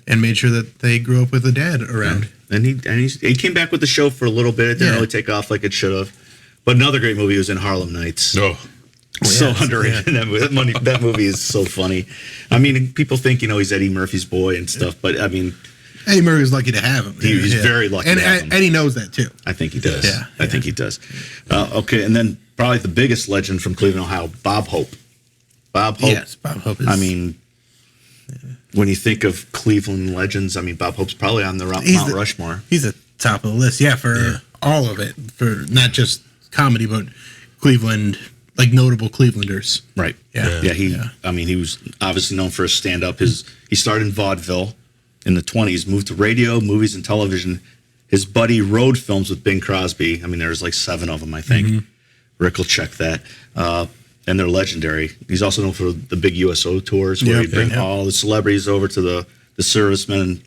made sure that they grew up with a dad around. And he came back with the show for a little bit. It didn't really take off like it should have. But another great movie was in Harlem Nights. Oh, So underrated. That movie is so funny. I mean, people think he's Eddie Murphy's boy and stuff, but I mean, Eddie Murphy was lucky to have him. He's very lucky to have him. And he knows that too. I think he does. Yeah, I think he does. Okay, and then probably the biggest legend from Cleveland, Ohio, Bob Hope. Bob Hope. Yes, Bob Hope is. I mean, when you think of Cleveland legends, I mean, Bob Hope's probably on the Mount Rushmore. He's at the top of the list. Yeah, for all of it, for not just comedy, but Cleveland, like notable Clevelanders. Right. Yeah. I mean, he was obviously known for his stand-up. He started in vaudeville in the 20s, moved to radio, movies, and television. His buddy rode films with Bing Crosby. I mean, there's like 7 of them, I think. Mm-hmm. Rick will check that. And they're legendary. He's also known for the big USO tours where he bring all the celebrities over to the servicemen.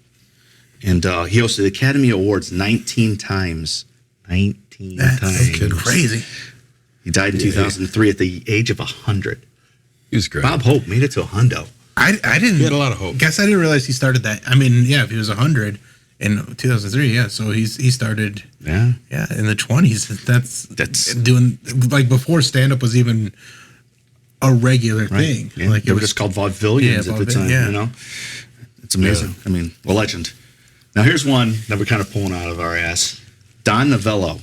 And he hosted the Academy Awards 19 times. 19 times. That's crazy. He died in 2003 at the age of 100. He was great. Bob Hope made it to 100. I didn't. He had a lot of hope. Guess I didn't realize he started that. I mean, yeah, if he was 100 in 2003, so he started. Yeah, in the 20s. That's doing like before stand up was even a regular thing. Yeah. Like they were just called vaudevillians at the time. Yeah. It's amazing. I mean, a legend. Now here's one that we're kind of pulling out of our ass. Don Novello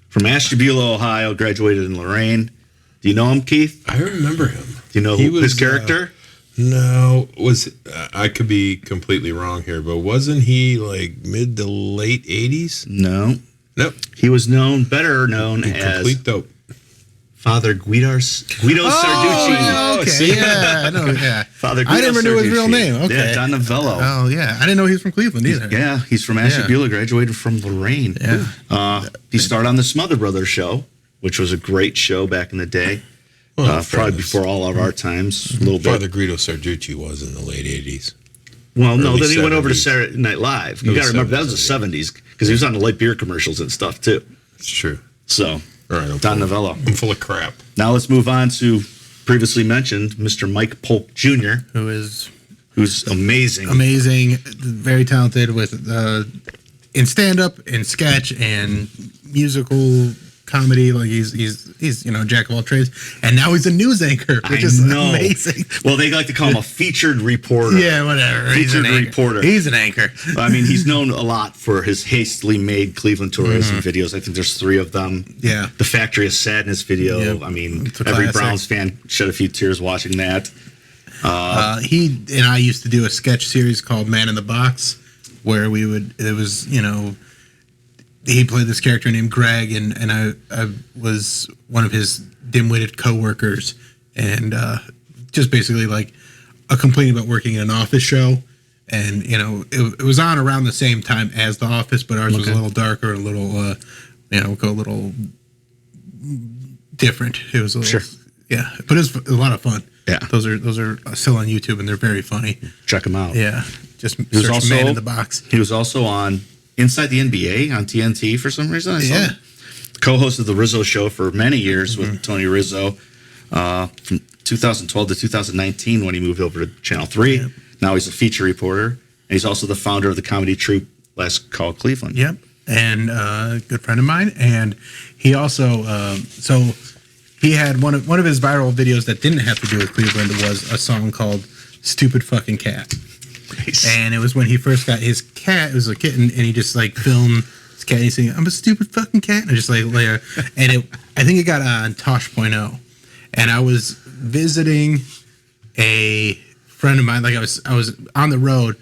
from Ashtabula, Ohio, graduated in Lorain. Do you know him, Keith? I remember him. Do you know his character? No, I could be completely wrong here, but wasn't he like mid to late 80s? No. Nope. He was better known as complete dope. Father Guido Sarducci. Okay, yeah, I know. Yeah, Father Guido I never knew his real name. Okay, yeah, Don Novello. Oh, yeah, I didn't know he was from Cleveland either. Yeah, he's from Ashtabula, graduated from Lorain. Yeah, he started on the Smother Brothers show, which was a great show back in the day. Probably before all of our times. A little bit. Father Guido Sarducci was in the late 80s. Well, no, then he went over to Saturday Night Live. You got to remember, that was the 70s, because he was on the light beer commercials and stuff, too. It's true. So, all right, Don Novello. I'm full of crap. Now let's move on to previously mentioned Mr. Mike Polk Jr., who's amazing. Amazing, very talented with in stand-up, in sketch, and musical comedy. Like he's jack of all trades, and now he's a news anchor, which is amazing. Well, they like to call him a featured reporter. Yeah, whatever. Featured reporter. He's an anchor. I mean, he's known a lot for his hastily made Cleveland tourism videos. I think there's 3 of them. Yeah, the Factory of Sadness video. Yep. I mean, every Browns fan shed a few tears watching that. He and I used to do a sketch series called Man in the Box, where he played this character named Greg, and I was one of his dim-witted coworkers, and just basically like a complaint about working in an office show, and it was on around the same time as The Office, but ours was a little darker, a little a little different. It was a little, yeah, but it was a lot of fun. Yeah, those are still on YouTube, and they're very funny. Check them out. Yeah, just search Man in the Box. He was also on Inside the NBA on TNT for some reason. I saw him. Co-hosted the Rizzo Show for many years with Tony Rizzo from 2012 to 2019 when he moved over to Channel 3. Yep. Now he's a feature reporter, and he's also the founder of the comedy troupe Last Call Cleveland. Yep, and a good friend of mine. And he also he had one of his viral videos that didn't have to do with Cleveland was a song called "Stupid Fucking Cat." Nice. And it was when he first got his cat. It was a kitten, and he just like filmed his cat. And he's saying, "I'm a stupid fucking cat," and I just like later. And I think it got on Tosh.0, and I was visiting a friend of mine. Like I was on the road,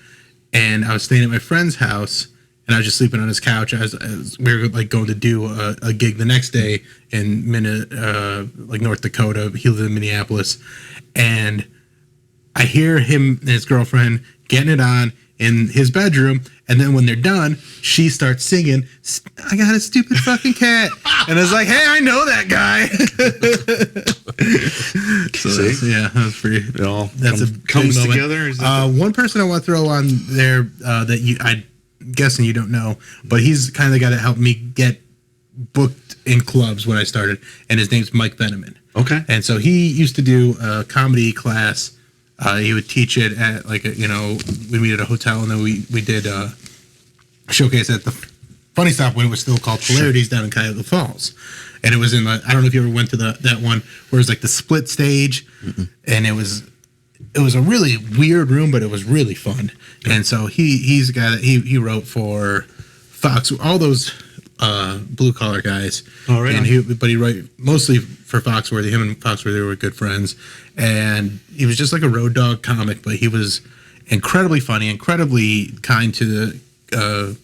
and I was staying at my friend's house, and I was just sleeping on his couch. We were like going to do a gig the next day in North Dakota. He lived in Minneapolis, and I hear him and his girlfriend getting it on in his bedroom, and then when they're done, she starts singing, "I got a stupid fucking cat," and I was like, "Hey, I know that guy." So that's pretty. It all that's comes together. One person I want to throw on there that I'm guessing you don't know, but he's kind of the guy that helped me get booked in clubs when I started, and his name's Mike Veneman. Okay, and so he used to do a comedy class. He would teach it at we meet at a hotel, and then we did showcase at the Funny Stop when it was still called Polarities down in Cuyahoga Falls. and it was in the. I don't know if you ever went to that one where it was like the split stage, and it was a really weird room, but it was really fun. And so he's a guy that he wrote for Fox, all those blue collar guys. Oh, right. And he wrote mostly for Foxworthy. Him and Foxworthy were good friends, and he was just like a road dog comic, but he was incredibly funny, incredibly kind to the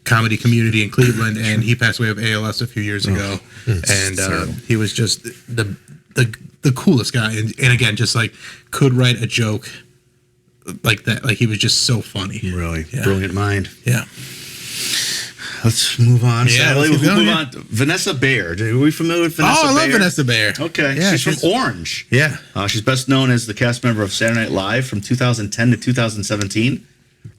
comedy community in Cleveland. And he passed away of ALS a few years ago, and he was just the coolest guy, and again, just like could write a joke like that. Like he was just so funny. Really brilliant mind. Yeah. Let's move on. Yeah, let's move on. Vanessa Bayer. Are we familiar with Vanessa Bayer? I love Vanessa Bayer. Okay. Yeah, she's from Orange. Yeah. She's best known as the cast member of Saturday Night Live from 2010 to 2017.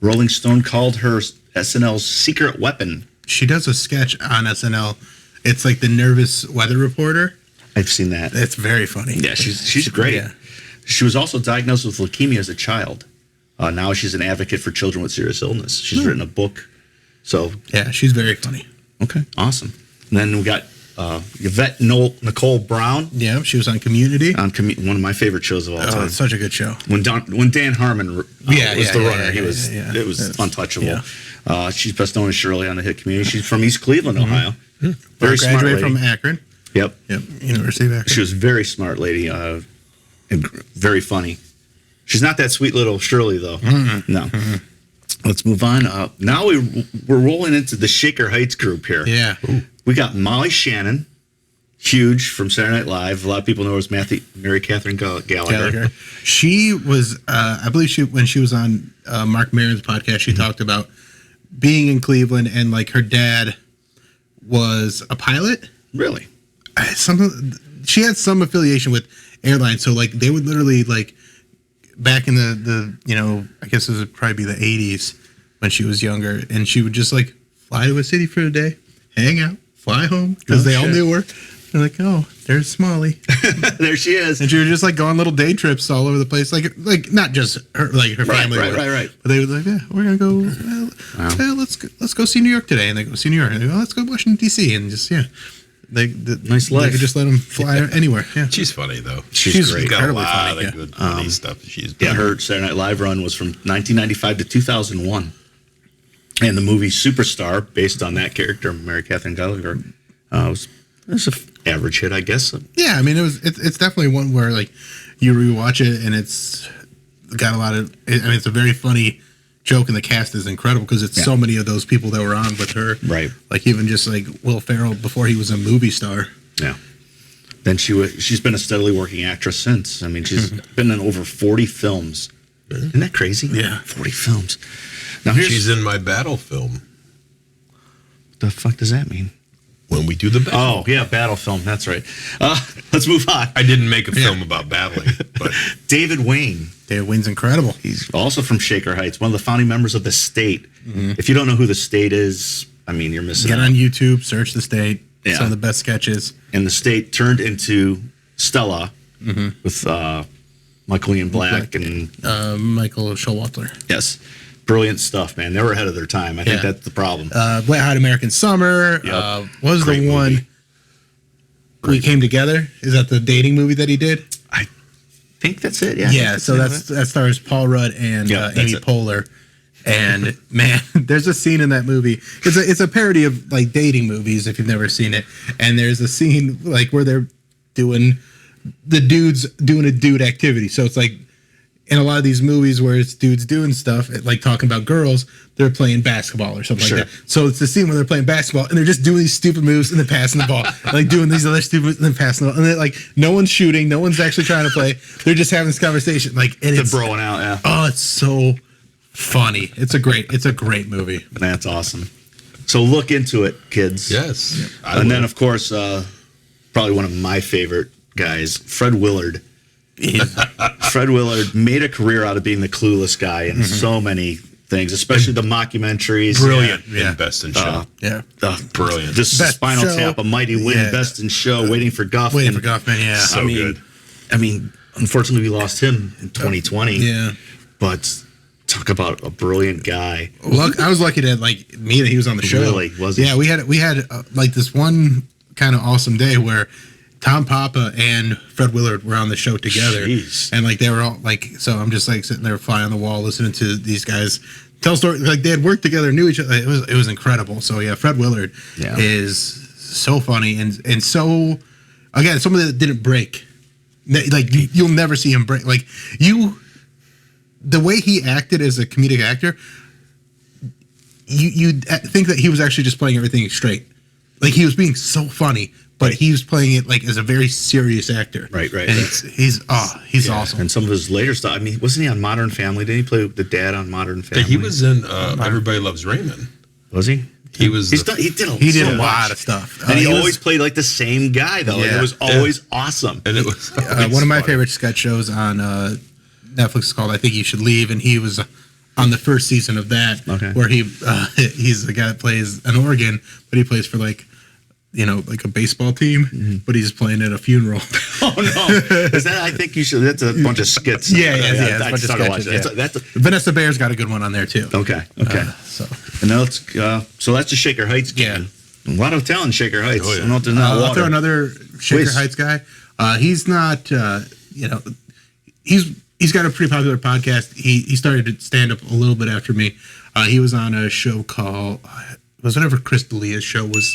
Rolling Stone called her SNL's secret weapon. She does a sketch on SNL. It's like the nervous weather reporter. I've seen that. It's very funny. Yeah, she's great. Yeah. She was also diagnosed with leukemia as a child. Now she's an advocate for children with serious illness. She's written a book. So yeah, she's very funny. Okay, awesome. And then we got Yvette Nicole Brown. Yeah, she was on Community. On one of my favorite shows of all time. It's such a good show. When Dan Harmon was the runner, it was untouchable. Yeah. She's best known as Shirley on the hit Community. She's from East Cleveland, Ohio. Very smart lady. Graduated from Akron. Yep. University of Akron. She was a very smart lady and very funny. She's not that sweet little Shirley, though. No. Let's move on. Now we're rolling into the Shaker Heights group here. Yeah. We got Molly Shannon, huge from Saturday Night Live. A lot of people know her as Mary Catherine Gallagher. She was, I believe, when she was on Mark Maron's podcast, she talked about being in Cleveland and like her dad was a pilot. Really? She had some affiliation with airlines, so like they would literally like. Back in the I guess it would probably be the 80s when she was younger, and she would just like fly to a city for a day, hang out, fly home, because they all knew her. They're like, oh, there's Smalley. There she is. And she would just like go on little day trips all over the place, like not just her, like her family. Right. But they would like, yeah, we're gonna go. Let's go see New York today, and they go see New York, and they go, let's go to Washington D.C. and just nice life. They could just let them fly anywhere. Yeah, she's funny though. She's great. She's got a lot funny, of good funny stuff that she's done. Yeah, her Saturday Night Live run was from 1995 to 2001, and the movie Superstar, based on that character, Mary Catherine Gallagher, was an average hit, I guess. Yeah, I mean it's definitely one where like you rewatch it and it's got a lot of. I mean, it's a very funny joke, and the cast is incredible because it's so many of those people that were on with her. Right. Like even just like Will Ferrell before he was a movie star. Yeah. Then she's been a steadily working actress since. I mean, she's been in over 40 films. Isn't that crazy? Yeah. 40 films. Now she's in my battle film. What the fuck does that mean? When we do the battle. Oh, yeah, battle film. That's right. Let's move on. I didn't make a film about battling, but David Wayne. David Wayne's incredible. He's also from Shaker Heights, one of the founding members of The State. If you don't know who The State is, I mean, you're missing out. Get on YouTube, search The State. Yeah. Some of the best sketches. And The State turned into Stella with Michael Ian Black and Michael Showalter. Yes. Brilliant stuff, man. They were ahead of their time. I think that's the problem. Wet Hot American Summer. Yep. What was Great the one? movie. We Came Together. Is that the dating movie that he did? I think that's it. Yeah. Yeah. So that stars Paul Rudd and Amy Poehler. And man, there's a scene in that movie. It's a parody of like dating movies if you've never seen it. And there's a scene like where they're doing the dudes doing a dude activity. So it's like in a lot of these movies where it's dudes doing stuff, like talking about girls, they're playing basketball or something like that. So it's the scene where they're playing basketball and they're just doing these stupid moves and then passing the ball, like doing these other stupid moves and then passing the ball. And then like no one's shooting, no one's actually trying to play. They're just having this conversation. Like and it's broing out. Yeah. Oh, it's so funny. It's a great movie. That's awesome. So look into it, kids. Yes. And then of course, probably one of my favorite guys, Fred Willard. Fred Willard made a career out of being the clueless guy in so many things, especially the mockumentaries. Brilliant in Best in Show. Brilliant. This Best Spinal Show. Tap, A Mighty Wind, Best in Show, Waiting for Guffman. Waiting for Guffman, yeah. So good. I mean, unfortunately, we lost him in 2020. Yeah. But talk about a brilliant guy. I was lucky to like meet that he was on the show. Really? Was he? Yeah, we had like this one kind of awesome day where Tom Papa and Fred Willard were on the show together. Jeez. And like they were all like, so I'm just like sitting there fly on the wall listening to these guys tell stories. Like they had worked together, knew each other. It was incredible. So yeah, Fred Willard is so funny and so, again, someone that didn't break. Like you'll never see him break. Like the way he acted as a comedic actor, you think that he was actually just playing everything straight. Like he was being so funny, but he was playing it like as a very serious actor. Right. And he's awesome. And some of his later stuff. I mean, wasn't he on Modern Family? Didn't he play the dad on Modern Family? He was in Everybody Loves Raymond. Was he? He was. He did a lot of stuff, and he always played like the same guy though. Yeah. Like, it was always awesome. And it was one of my favorite sketch shows on Netflix is called I Think You Should Leave, and he was on the first season of that, where he's the guy that plays an organ, but he plays for like a baseball team, but he's playing at a funeral. Oh no! Is that? I think you should. That's a bunch of skits. Yeah. I Bunch of started sketches, watching. That's Vanessa Bayer's got a good one on there too. Okay. So And now so that's the Shaker Heights game. A lot of talent in Shaker Heights. Oh, yeah. I don't know if there's not I'll water. throw another Shaker Please. Heights guy. He's not. He's got a pretty popular podcast. He started to stand up a little bit after me. He was on a show called it was whatever Chris D'Elia's show was.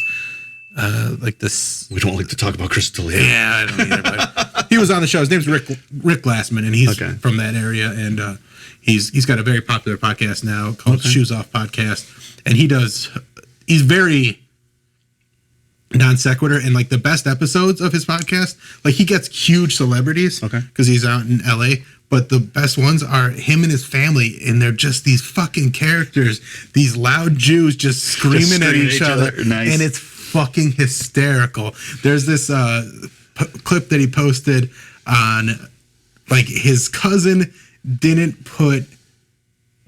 Like this. We don't like to talk about Chris D'Elia. Yeah, I don't either. But he was on the show. His name's Rick Glassman, and he's from that area. And he's got a very popular podcast now called Shoes Off Podcast. And he's very non sequitur. And like the best episodes of his podcast, like he gets huge celebrities because he's out in LA. But the best ones are him and his family, and they're just these fucking characters, these loud Jews just screaming at each other. Nice. And it's fucking hysterical. There's this clip that he posted on, like, his cousin didn't put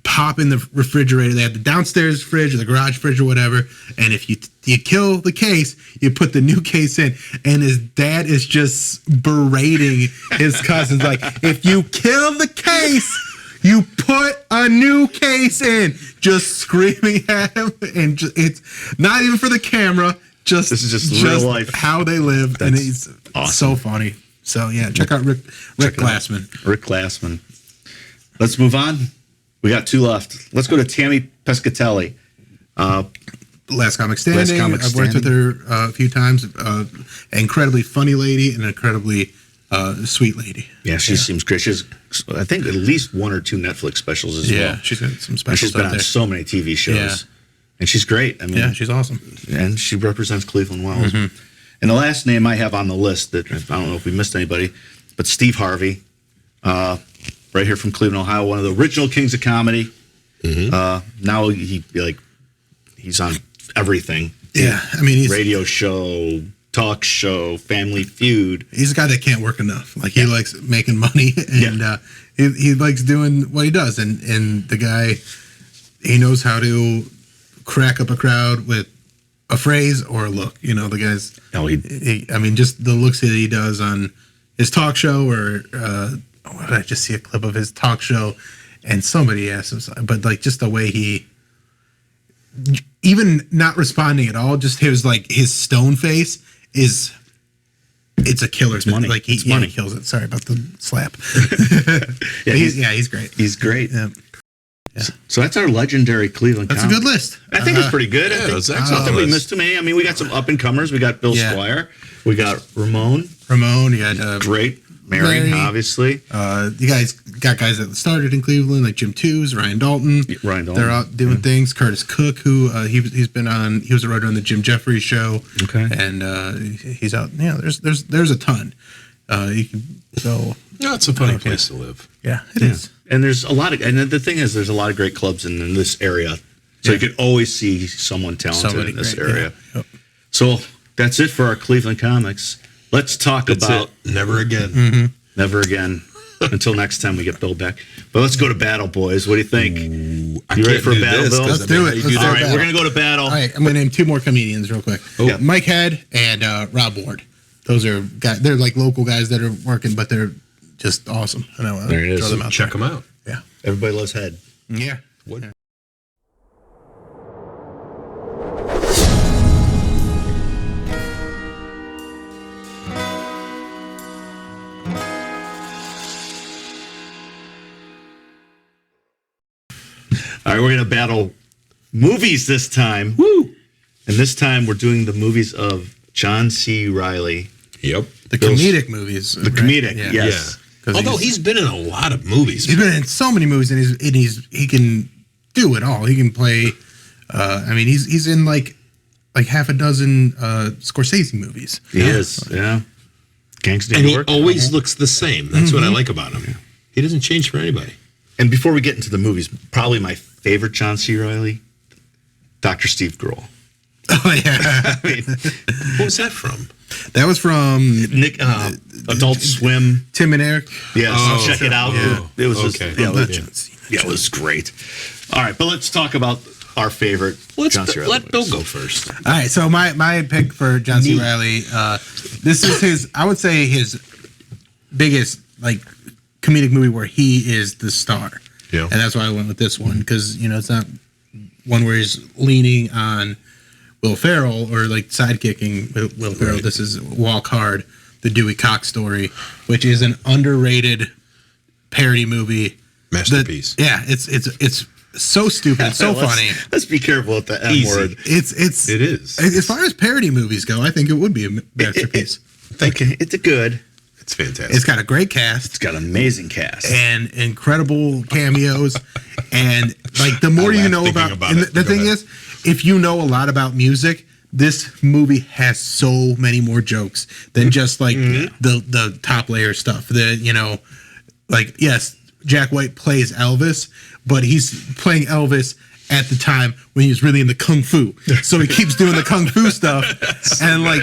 pop in the refrigerator. They had the downstairs fridge or the garage fridge or whatever, and if you kill the case, you put the new case in, and his dad is just berating his cousins like, if you kill the case, you put a new case in, just screaming at him. And it's not even for the camera, this is just real life, how they live. And it's so funny. So yeah, check out Rick Glassman. Rick Glassman. Let's move on. We got two left. Let's go to Tammy Pescatelli. Last Comic Standing. I've worked with her a few times. Incredibly funny lady and incredibly sweet lady. Yeah, she seems great. She has, I think, at least one or two Netflix specials as well. Yeah, she's got some specials. And she's been on so many TV shows. Yeah. And she's great. I mean, yeah, she's awesome. And she represents Cleveland well. And the last name I have on the list, that I don't know if we missed anybody, but Steve Harvey, right here from Cleveland, Ohio, one of the original kings of comedy. Now he's on everything. Yeah, I mean, he's radio show, talk show, Family Feud. He's a guy that can't work enough. Like he likes making money, and he likes doing what he does. And the guy, he knows how to crack up a crowd with a phrase or a look. You know, the guy's. Oh, I mean, just the looks that he does on his talk show, or what did I just see a clip of his talk show, and somebody asked him, but like just the way he. Even not responding at all, just his stone face it's a killer. It's money. Like he kills it. Sorry about the slap. He's great. He's great. Yeah. So that's our legendary Cleveland. That's a good list. I think it's pretty good. Yeah, it's I excellent. don't think we missed too many. I mean, we got some up and comers. We got Bill Squire. We got Ramon. You got great. Mary, obviously. You guys got guys that started in Cleveland, like Jim Tews, Ryan Dalton. They're out doing things. Curtis Cook, who he's been on. He was a writer on the Jim Jeffries show. Okay. And he's out. Yeah, there's a ton. You can go. No, it's a funny place to live. Yeah, it is. And there's a lot of, and the thing is, there's a lot of great clubs in this area. So you could always see someone talented in this area. Yeah. Yep. So that's it for our Cleveland comics. Let's talk about Never Again. Never Again. Until next time we get Bill back. But let's go to battle, boys. What do you think? You ready for a battle, Bill? Let's do it. All right, we're going to go to battle. All right, I'm going to name two more comedians real quick. Mike Head and Rob Ward. Those are guys. They're like local guys that are working, but they're just awesome. And I want to throw them out. Check them out. Yeah. Everybody loves Head. Yeah. What? All right, we're gonna battle movies this time. Woo! And this time we're doing the movies of John C. Reilly. Yep. The comedic movies. The comedic, yes. Yeah. Although he's been in a lot of movies. He's been in so many movies, and he can do it all. He can play. I mean, he's in like half a dozen Scorsese movies. He is, yeah. Gangsta And New he York. always looks the same. That's what I like about him. He doesn't change for anybody. And before we get into the movies, probably my favorite John C. Reilly, Dr. Steve Grohl. Oh yeah. I mean, What was that from? That was from Nick, Adult Swim. Tim and Eric. Yes, Oh, check it out. yeah. It was Okay. just, yeah, Yeah. it was great. All right, but let's talk about our favorite John C. Reilly Let Bill movies. go first. All right, so my pick for John C. Neat. Reilly, this is his, I would say his biggest like comedic movie where he is the star. Yeah. And that's why I went with this one because it's not one where he's leaning on Will Ferrell or like sidekicking Will Ferrell. Right. This is Walk Hard, the Dewey Cox story, which is an underrated parody movie. Masterpiece. It's so stupid, it's so funny. Let's be careful with the M Easy. word. It is. As far as parody movies go, I think it would be a masterpiece. Okay, it's a good. It's fantastic. It's got a great cast It's got an amazing cast. and incredible cameos, and like the more you laugh know thinking about. about And it. the Go thing ahead. is, if you know a lot about music, this movie has so many more jokes than just like the top layer stuff. Like yes, Jack White plays Elvis, but he's playing Elvis at the time when he was really into kung fu. So he keeps doing the kung fu stuff, and like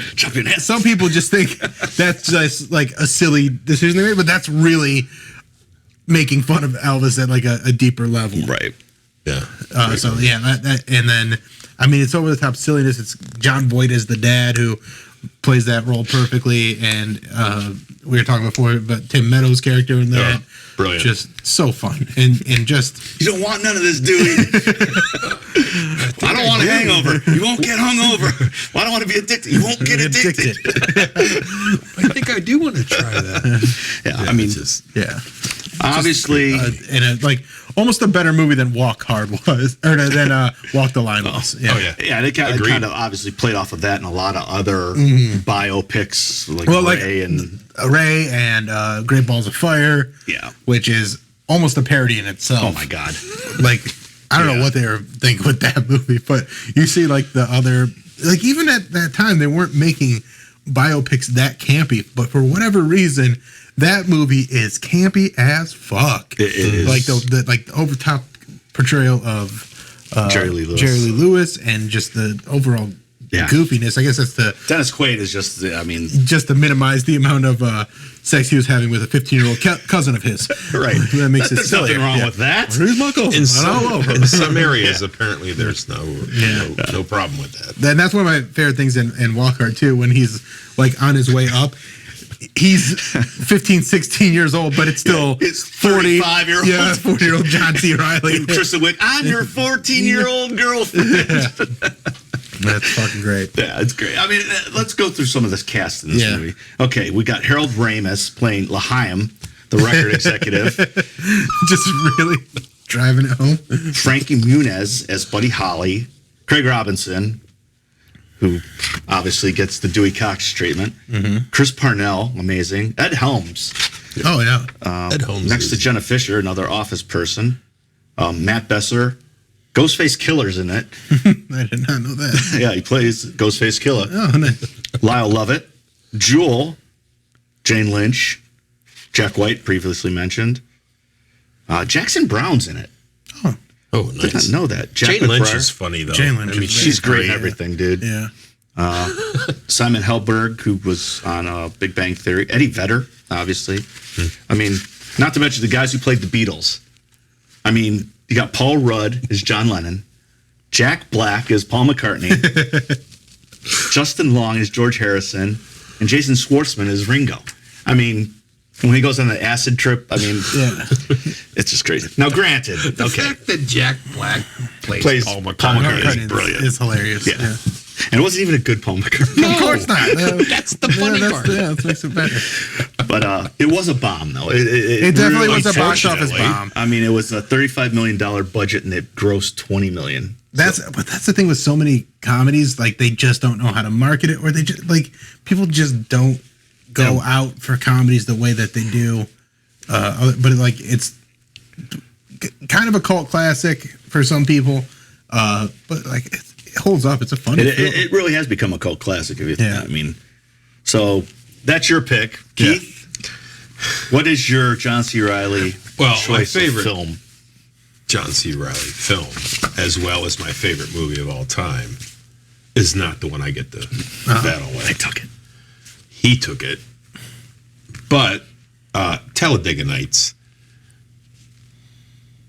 some people just think that's just like a silly decision they made, but that's really making fun of Elvis at like a deeper level. Right. Yeah. So yeah, that and then I mean it's over the top silliness. It's John Voight as the dad who plays that role perfectly, and we were talking before, but Tim Meadows' character in that, brilliant. just so fun and just You don't want none of this, Dewey. I don't want a hangover. You won't get hungover. I don't want to be addicted. You won't get addicted. I think I do want to try that. Yeah, I mean, it's just, yeah. obviously, And like almost a better movie than Walk Hard was, or than Walk the Line was. oh yeah. yeah, they Agreed. kind of obviously played off of that and a lot of other biopics like Ray and Ray and Great Balls of Fire. Yeah. which is almost a parody in itself. oh my god, Like I don't know what they were thinking with that movie, but you see like the other, like even at that time they weren't making biopics that campy, but for whatever reason that movie is campy as fuck. It is. Like the like the over top portrayal of Jerry Lee Lewis and just the overall goofiness. I guess that's Dennis Quaid is just, I mean, just to minimize the amount of sex he was having with a 15-year-old cousin of his. right. That makes it There's silly. nothing wrong with that. Where's my cousin? in some areas, apparently, there's no problem with that. Then that's one of my favorite things in Walk Hard too, when he's like on his way up. He's 15, 16 years old, but it's still It's 40 35-year-old. Yeah, 40-year-old John C. Reilly. Kristen Wiig, I'm your 14-year-old girlfriend. That's fucking great. Yeah, it's great. I mean, let's go through some of this cast in this movie. Okay, we got Harold Ramis playing L'Chaim, the record executive. Just really driving it home. Frankie Muniz as Buddy Holly. Craig Robinson, who obviously gets the Dewey Cox treatment. Chris Parnell, amazing. Ed Helms. Oh, yeah. Ed Holmes Next to is- Jenna Fisher, another office person. Matt Besser. Ghostface Killer's in it. I did not know that. Yeah, he plays Ghostface Killer. Oh, nice. Lyle Lovett. Jewel. Jane Lynch. Jack White, previously mentioned. Jackson Brown's in it. Oh, Did not nice. know that. Jack Jane Lynch McBrayer. is funny, though. Jane Lynch I mean, is She's great in yeah. everything, dude. Yeah. Simon Helberg, who was on Big Bang Theory. Eddie Vedder, obviously. I mean, not to mention the guys who played the Beatles. I mean, you got Paul Rudd as John Lennon. Jack Black as Paul McCartney. Justin Long as George Harrison. And Jason Schwartzman as Ringo. I mean, when he goes on the acid trip, I mean, Yeah. it's just crazy. Now, granted, The okay. fact that Jack Black plays Paul Paul McCartney. McCartney is brilliant. It's hilarious. Yeah. And it wasn't even a good Paul McCartney. Of course not. That's the funny part. Yeah, that makes it better. But it was a bomb, though. It definitely was a box office unfortunately. bomb. I mean, it was a $35 million budget, and it grossed $20 million. But that's the thing with so many comedies, like they just don't know how to market it, or they just like people just don't go out for comedies the way that they do. But like it's kind of a cult classic for some people, but like it holds up. It's a funny. It really has become a cult classic. If you think. Yeah. I mean, so that's your pick, Keith. What is your John C. Reilly choice my favorite of film? John C. Reilly film, as well as my favorite movie of all time, is not the one I get the battle with. I took it. He took it. But Talladega Nights.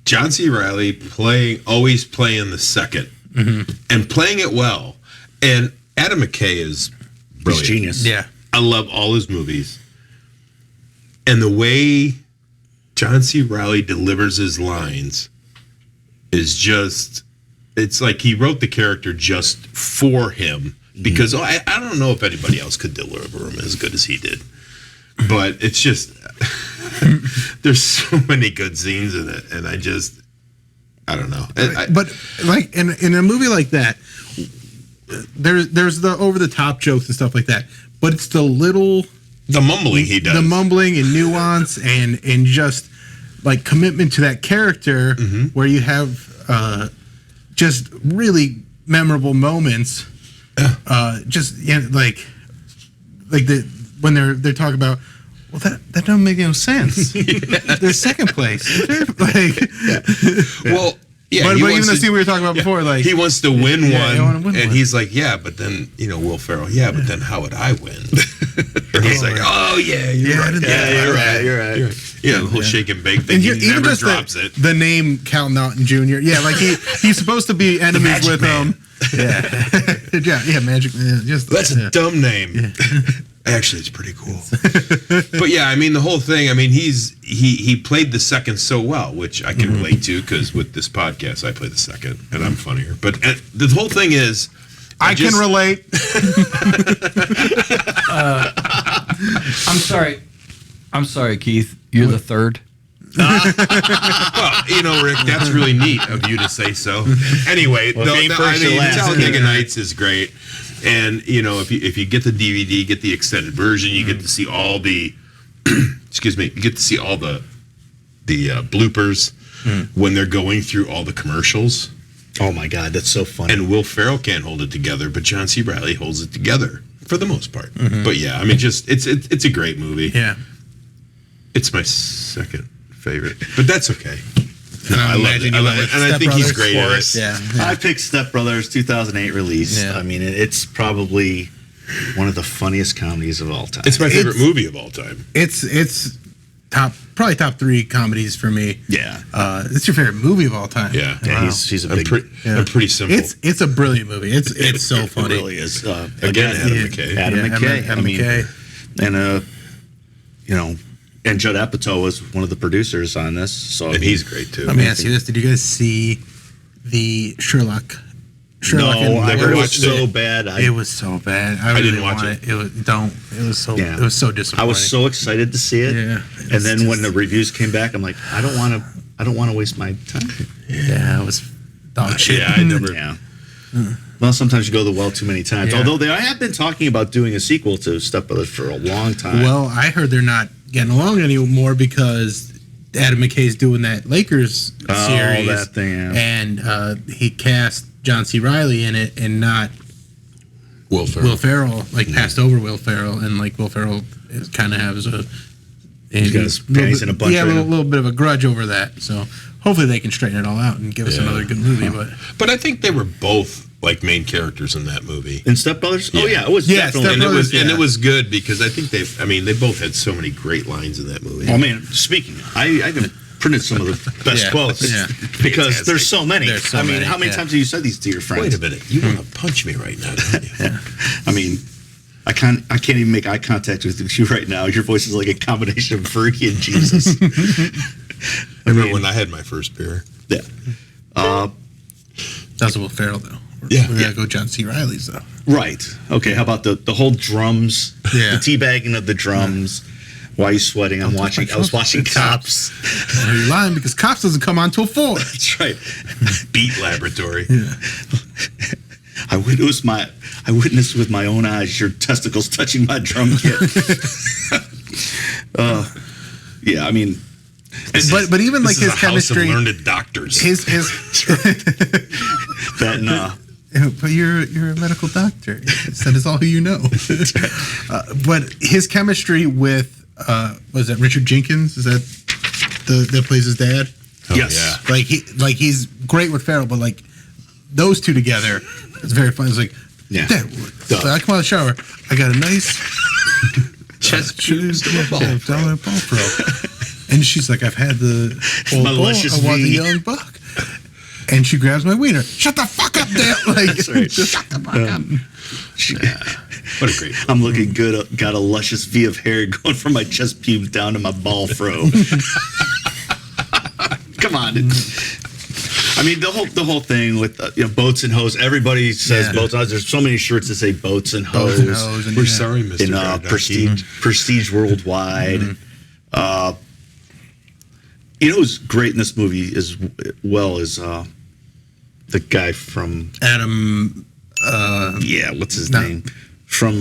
John C. Reilly always playing the second, and playing it well. And Adam McKay is brilliant. He's genius. Yeah. I love all his movies. And the way John C. Reilly delivers his lines is just, it's like he wrote the character just for him, because I don't know if anybody else could deliver him as good as he did. But it's just, there's so many good scenes in it, and I don't know. But like in a movie like that, there's the over the top jokes and stuff like that, but it's the mumbling he does, the mumbling and nuance and just like commitment to that character, where you have just really memorable moments. When they're talking about, well, that don't make no sense. They're second place. Well, yeah. But even the scene we were talking about before, like he wants to win one, and and he's like, yeah, but then Will Ferrell, but then how would I win? And he's like, oh yeah, you're right. You're right. Yeah, the whole shake and bake thing. And He even never just drops it. the name Cal Naughton Jr. Yeah, like he's supposed to be enemies with him. Yeah, Magic Man. That's a dumb name. Yeah. Actually, it's pretty cool. But yeah, I mean, the whole thing. I mean, he played the second so well, which I can relate to, because with this podcast, I play the second, and I'm funnier. But the whole thing is, I can relate. I'm sorry, Keith. You're the third. Well, Rick, that's really neat of you to say so. Anyway, Talladega Nights is great, and if you get the DVD, get the extended version, you get to see all the, you get to see all the bloopers when they're going through all the commercials. Oh my God, that's so funny. And Will Ferrell can't hold it together, but John C. Reilly holds it together for the most part. But yeah, I mean, it's a great movie. Yeah, it's my second favorite, but that's okay. I love it, and I think he's great at it. Yeah. I picked Step Brothers, 2008 release. Yeah. I mean, it's probably one of the funniest comedies of all time. It's my favorite movie of all time. It's probably top 3 comedies for me. Yeah. It's your favorite movie of all time. Yeah. Wow. He's a big. I'm pretty simple. It's a brilliant movie. It's so funny. It really is. Again, Adam McKay. Adam McKay. Adam McKay. And and Judd Apatow was one of the producers on this. So and he's great too. Let me ask you this: did you guys see the Sherlock? No, I heard it was watched so it. bad. It was so bad. I didn't watch it. It was so disappointing. I was so excited to see it. Yeah. And then when the reviews came back, I'm like, I don't want to waste my time. Yeah, it was dog shit. Yeah, I never. Yeah. Well, sometimes you go the well too many times. Yeah. Although they have been talking about doing a sequel to Step Brothers for a long time. Well, I heard they're not getting along anymore because Adam McKay's doing that Lakers series. That thing. Yeah. And he cast John C. Reilly in it and not Will Ferrell. Will Ferrell, passed over Will Ferrell, and Will Ferrell kind of has he's got his panties in a bunch. Yeah, a little bit of a grudge over that. So hopefully they can straighten it all out and give us another good movie. But I think they were both main characters in that movie. In Step Brothers? Yeah. Oh yeah, it was definitely. And it was good because I think they both had so many great lines in that movie. Oh man, speaking, I even printed some of the best quotes because Fantastic. there's so many. So many, how many times have you said these to your friends? Wait a minute, you want to punch me right now, don't you? I mean, I can't even make eye contact with you right now. Your voice is like a combination of Fergie and Jesus. I remember when I had my first beer. Yeah. That's Will Ferrell though. Yeah. We gotta go John C. Reilly's though. Right. Okay. How about the whole drums? Yeah. The teabagging of the drums. Why are you sweating? I was watching Cops. Well, you're lying because Cops doesn't come on till 4. That's right. Beat Laboratory. Yeah. I witnessed with my own eyes your testicles touching my drum kit. Yeah, I mean, but even like his a house of chemistry, learned doctors. his that but you're a medical doctor. That is all you know. But his chemistry with was that Richard Jenkins? Is that that plays his dad? Oh, yes. yeah. He's great with Farrell, but like those two together, it's very fun. It's like, Yeah. Dad, so I come out of the shower, I got a nice Chest shoes to a ball. Ball pro. And she's like, I've had the old My bull, luscious I want the V. young buck. And she grabs my wiener. Shut the fuck up, Dad! Like, That's right. shut the fuck up. What a great. I'm looking good. Got a luscious V of hair going from my chest pubes down to my ball fro. Come on. I mean, the whole thing with boats and hoes. Everybody says boats and hoes. There's so many shirts that say boats and hoes. We're sorry, Mr. In Prestige Worldwide. Mm-hmm. Who's great in this movie as well as the guy from Adam. what's his name? From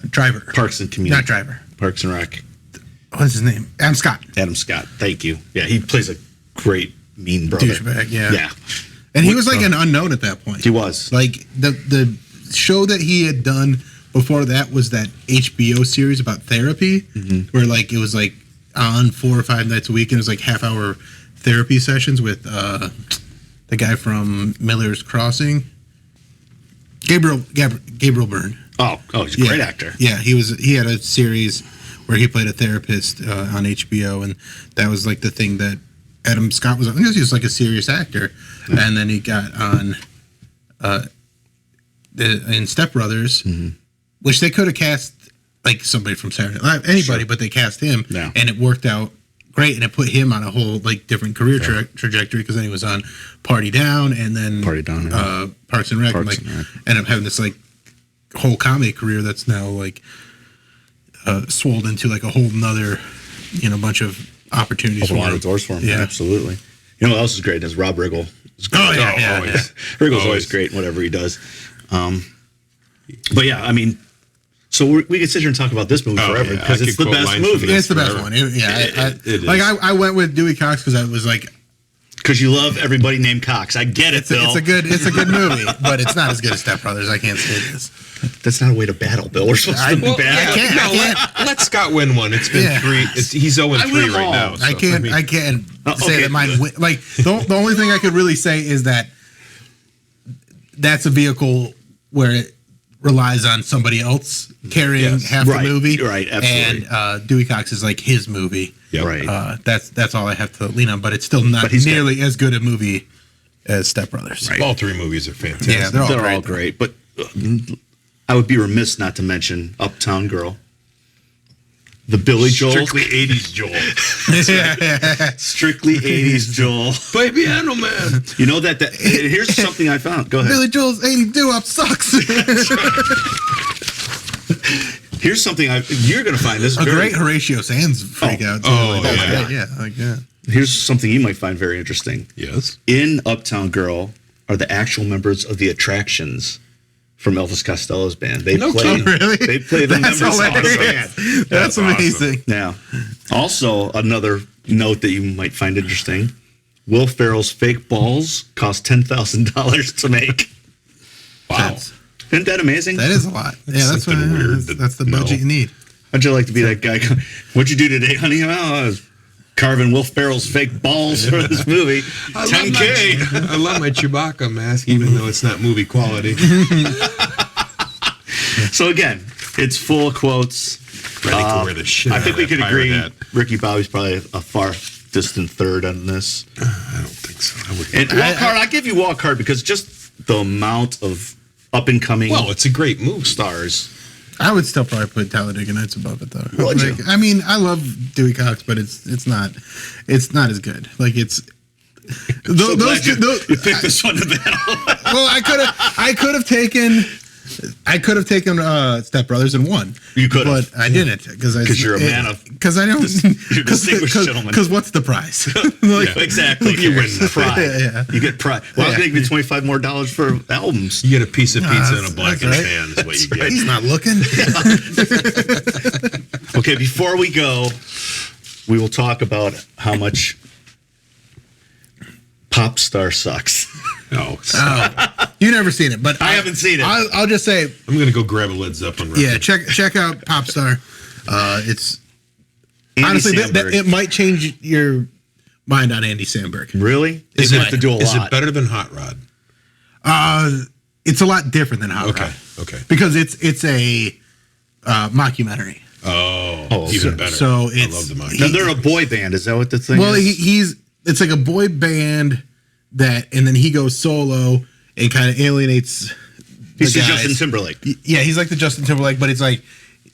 Driver. Parks and Community. Not Driver. Parks and Rec. What's his name? Adam Scott. Adam Scott. Thank you. Yeah, he plays a great mean brother. Douchebag, yeah. Yeah. And he was like an unknown at that point. He was. Like the show that he had done before that was that HBO series about therapy, where like it was like on 4 or 5 nights a week, and it was like half-hour therapy sessions with the guy from Miller's Crossing, Gabriel Byrne. Oh, he's a great actor. Yeah, he had a series where he played a therapist on HBO, and that was like the thing that Adam Scott was on. He was like a serious actor, and then he got on in Step Brothers, which they could have cast like somebody from Saturday Night Live, anybody, but they cast him, and it worked out great, and it put him on a whole like different career trajectory, because then he was on Party Down, and then Parks and Rec, and like ended up having this like whole comedy career that's now like swolled into like a whole nother bunch of opportunities for A lot him. of doors for him. Yeah, absolutely. You know what else is great is Rob Riggle. Riggle's always great in whatever he does. But yeah, I mean, so we could sit here and talk about this movie forever because it's the best movie. It's the best one. I went with Dewey Cox because I was like, because you love everybody named Cox. I get it, Bill. It's a good movie, but it's not as good as Step Brothers. I can't say this. That's not a way to battle, Bill. We're supposed to battle. I can't. Let Scott win one. It's been 3. He's 0-3 right now. So, I can't say that mine win. Like the only thing I could really say is that that's a vehicle where it relies on somebody else carrying half the movie. Right, absolutely. And Dewey Cox is like his movie. Yep. Right. That's all I have to lean on, but it's still not nearly as good a movie as Step Brothers. Right. All 3 movies are fantastic. Yeah, they're all great. But I would be remiss not to mention Uptown Girl. The Billy Joel. Strictly 80s Joel. Strictly 80s Joel. Baby Animal Man. You know that here's something I found. Go ahead. Billy Joel's 80 doo-wop sucks. Here's something you're going to find this great Horatio Sands freak out. Too. Yeah. Here's something you might find very interesting. Yes. In Uptown Girl are the actual members of the Attractions from Elvis Costello's band. They play the members of the band. That's amazing. Yeah. Also, another note that you might find interesting: Will Ferrell's fake balls cost $10,000 to make. Wow. Isn't that amazing? That is a lot. That's weird. That's the budget you need. How'd you like to be that guy? What'd you do today, honey? Oh, I was carving Will Ferrell's fake balls for this movie. $10K. I love my Chewbacca mask, even though it's not movie quality. So again, it's full of quotes. Ready to wear the shit I out think of we that could pirate agree. hat. Ricky Bobby's probably a far distant third on this. I don't think so. And Walcott, I give you Walcott because just the amount of up and coming. Well, it's a great movie. Stars. I would still probably put Talladega Nights above it though. Would you? I mean, I love Dewey Cox, but it's not as good. Like it's You picked this one to battle. Well, I could have taken I could have taken Step Brothers and won. You could have. But I didn't. Because you're a man of... Because I don't... You're a distinguished gentleman. Because what's the prize? Exactly. You win pride. Yeah. You get pride. Well, I'll give you $25 more for albums. You get a piece of pizza and a blackened right. fan is what you get. He's not looking. Okay, before we go, we will talk about how much Pop Star sucks. Oh, You never seen it, but I haven't seen it. I'll just say, I'm gonna go grab a Led Zeppelin record. yeah, check out Pop Star. It's Andy honestly Samberg. it might change your mind on Andy Samberg. Really? Is They it- have to do a Is lot. it better than Hot Rod? It's a lot different than Hot Rod. Okay. Because it's a mockumentary. Oh, even better. So I it's love the mock. Now they're a boy band. Is that what the thing well, is? it's like a boy band and then he goes solo and kind of alienates. He's the the guys. Justin Timberlake. Yeah, he's like the Justin Timberlake, but it's like,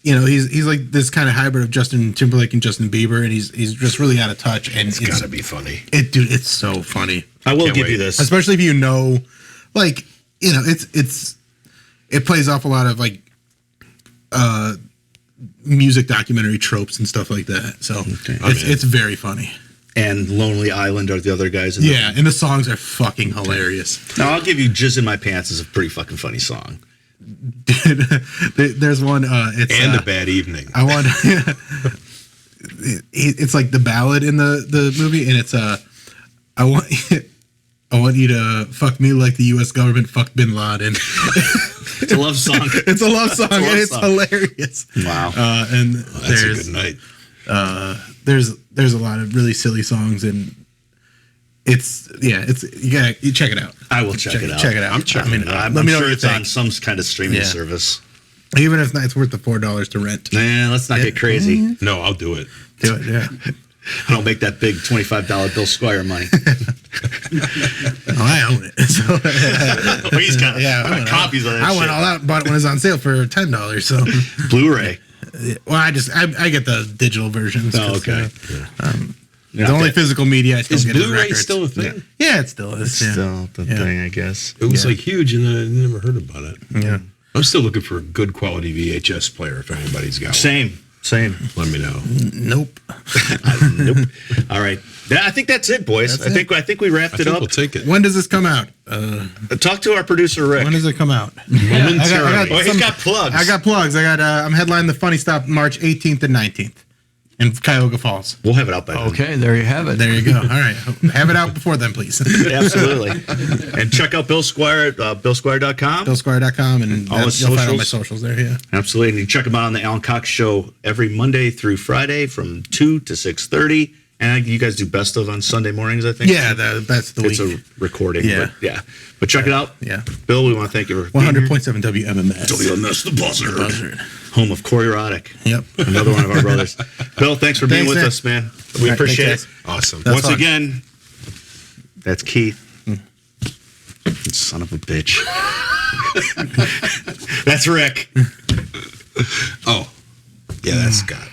he's like this kind of hybrid of Justin Timberlake and Justin Bieber, and he's just really out of touch. And It's gotta be funny. dude, it's so funny. I will Can't give wait. you this. Especially if you know, like, it plays off a lot of like music documentary tropes and stuff like that. So it's very funny. And Lonely Island are the other guys. In Yeah, and the songs are fucking hilarious. Now I'll give you "Jizz in My Pants" is a pretty fucking funny song. Dude, there's one. It's And a bad evening. I want. It's like the ballad in the movie, and it's I want you to fuck me like the U.S. government fucked Bin Laden. It's a love song. It's a love song, and it's song. hilarious. Wow. And That's a good night. there's a lot of really silly songs, and you check it out. I will check it out. Check it out. I'm checking it out. I'm Let me know sure what you it's on think. some kind of streaming Yeah. service. Even if it's worth the $4 to rent. Nah, let's not get crazy. No, I'll do it. Do it, yeah. I don't make that big $25 Bill Squire money. I own it. So, Well, he's got yeah, copies of that I shit. went all out and bought it when it was on sale for $10. So, Blu-ray. well, I get the digital versions. Oh, okay. The only physical media I still Is get is Blu-ray records. still a thing? Yeah, it still is. Yeah. Still the thing, I guess. It was like huge, and then I never heard about it. Yeah. I'm still looking for a good quality VHS player. If anybody's got one, Same. let me know. Nope. Nope. All right. Yeah, I think that's it, boys. That's I think we wrapped it up. We'll take it. When does this come out? Talk to our producer Rick. When does it come out? Momentarily. He's got plugs. I got plugs. I'm headlining the Funny Stop March 18th and 19th in Cuyahoga Falls. We'll have it out by then. Okay, there you have it. There you go. All right. Have it out before then, please. Absolutely. And check out Bill Squire at BillSquire.com. BillSquire.com, and All his you'll find all my socials. socials there. Yeah. Absolutely. And you can check him out on the Alan Cox Show every Monday through Friday from 2 to 6:30. And you guys do best of on Sunday mornings, I think. Yeah, that's the It's week. a recording. Yeah. But check it out. Yeah. Bill, we want to thank you for being here. 100.7 WMMS. WMS the Buzzard. Home of Corey Roddick. Yep. Another one of our brothers. Bill, thanks for being Thanks, with man. us, man. We All right, appreciate thanks, it. guys. Awesome. That's Once fun. again, that's Keith. Son of a bitch. That's Rick. Oh, yeah, that's Scott.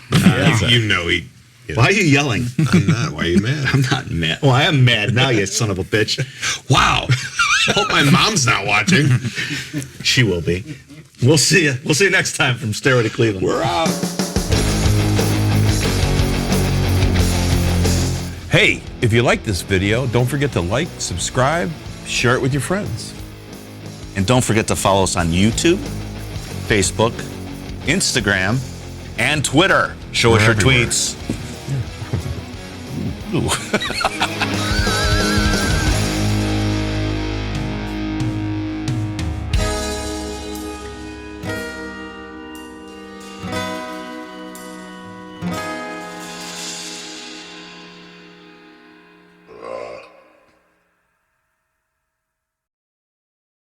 You know he. Why are you yelling? I'm not. Why are you mad? I'm not mad. Well, I am mad now, you son of a bitch. Wow. Hope my mom's not watching. She will be. We'll see you. We'll see you next time from Stairway to Cleveland. We're out. Hey, if you like this video, don't forget to like, subscribe, share it with your friends. And don't forget to follow us on YouTube, Facebook, Instagram, and Twitter. Show us your tweets. Ooh.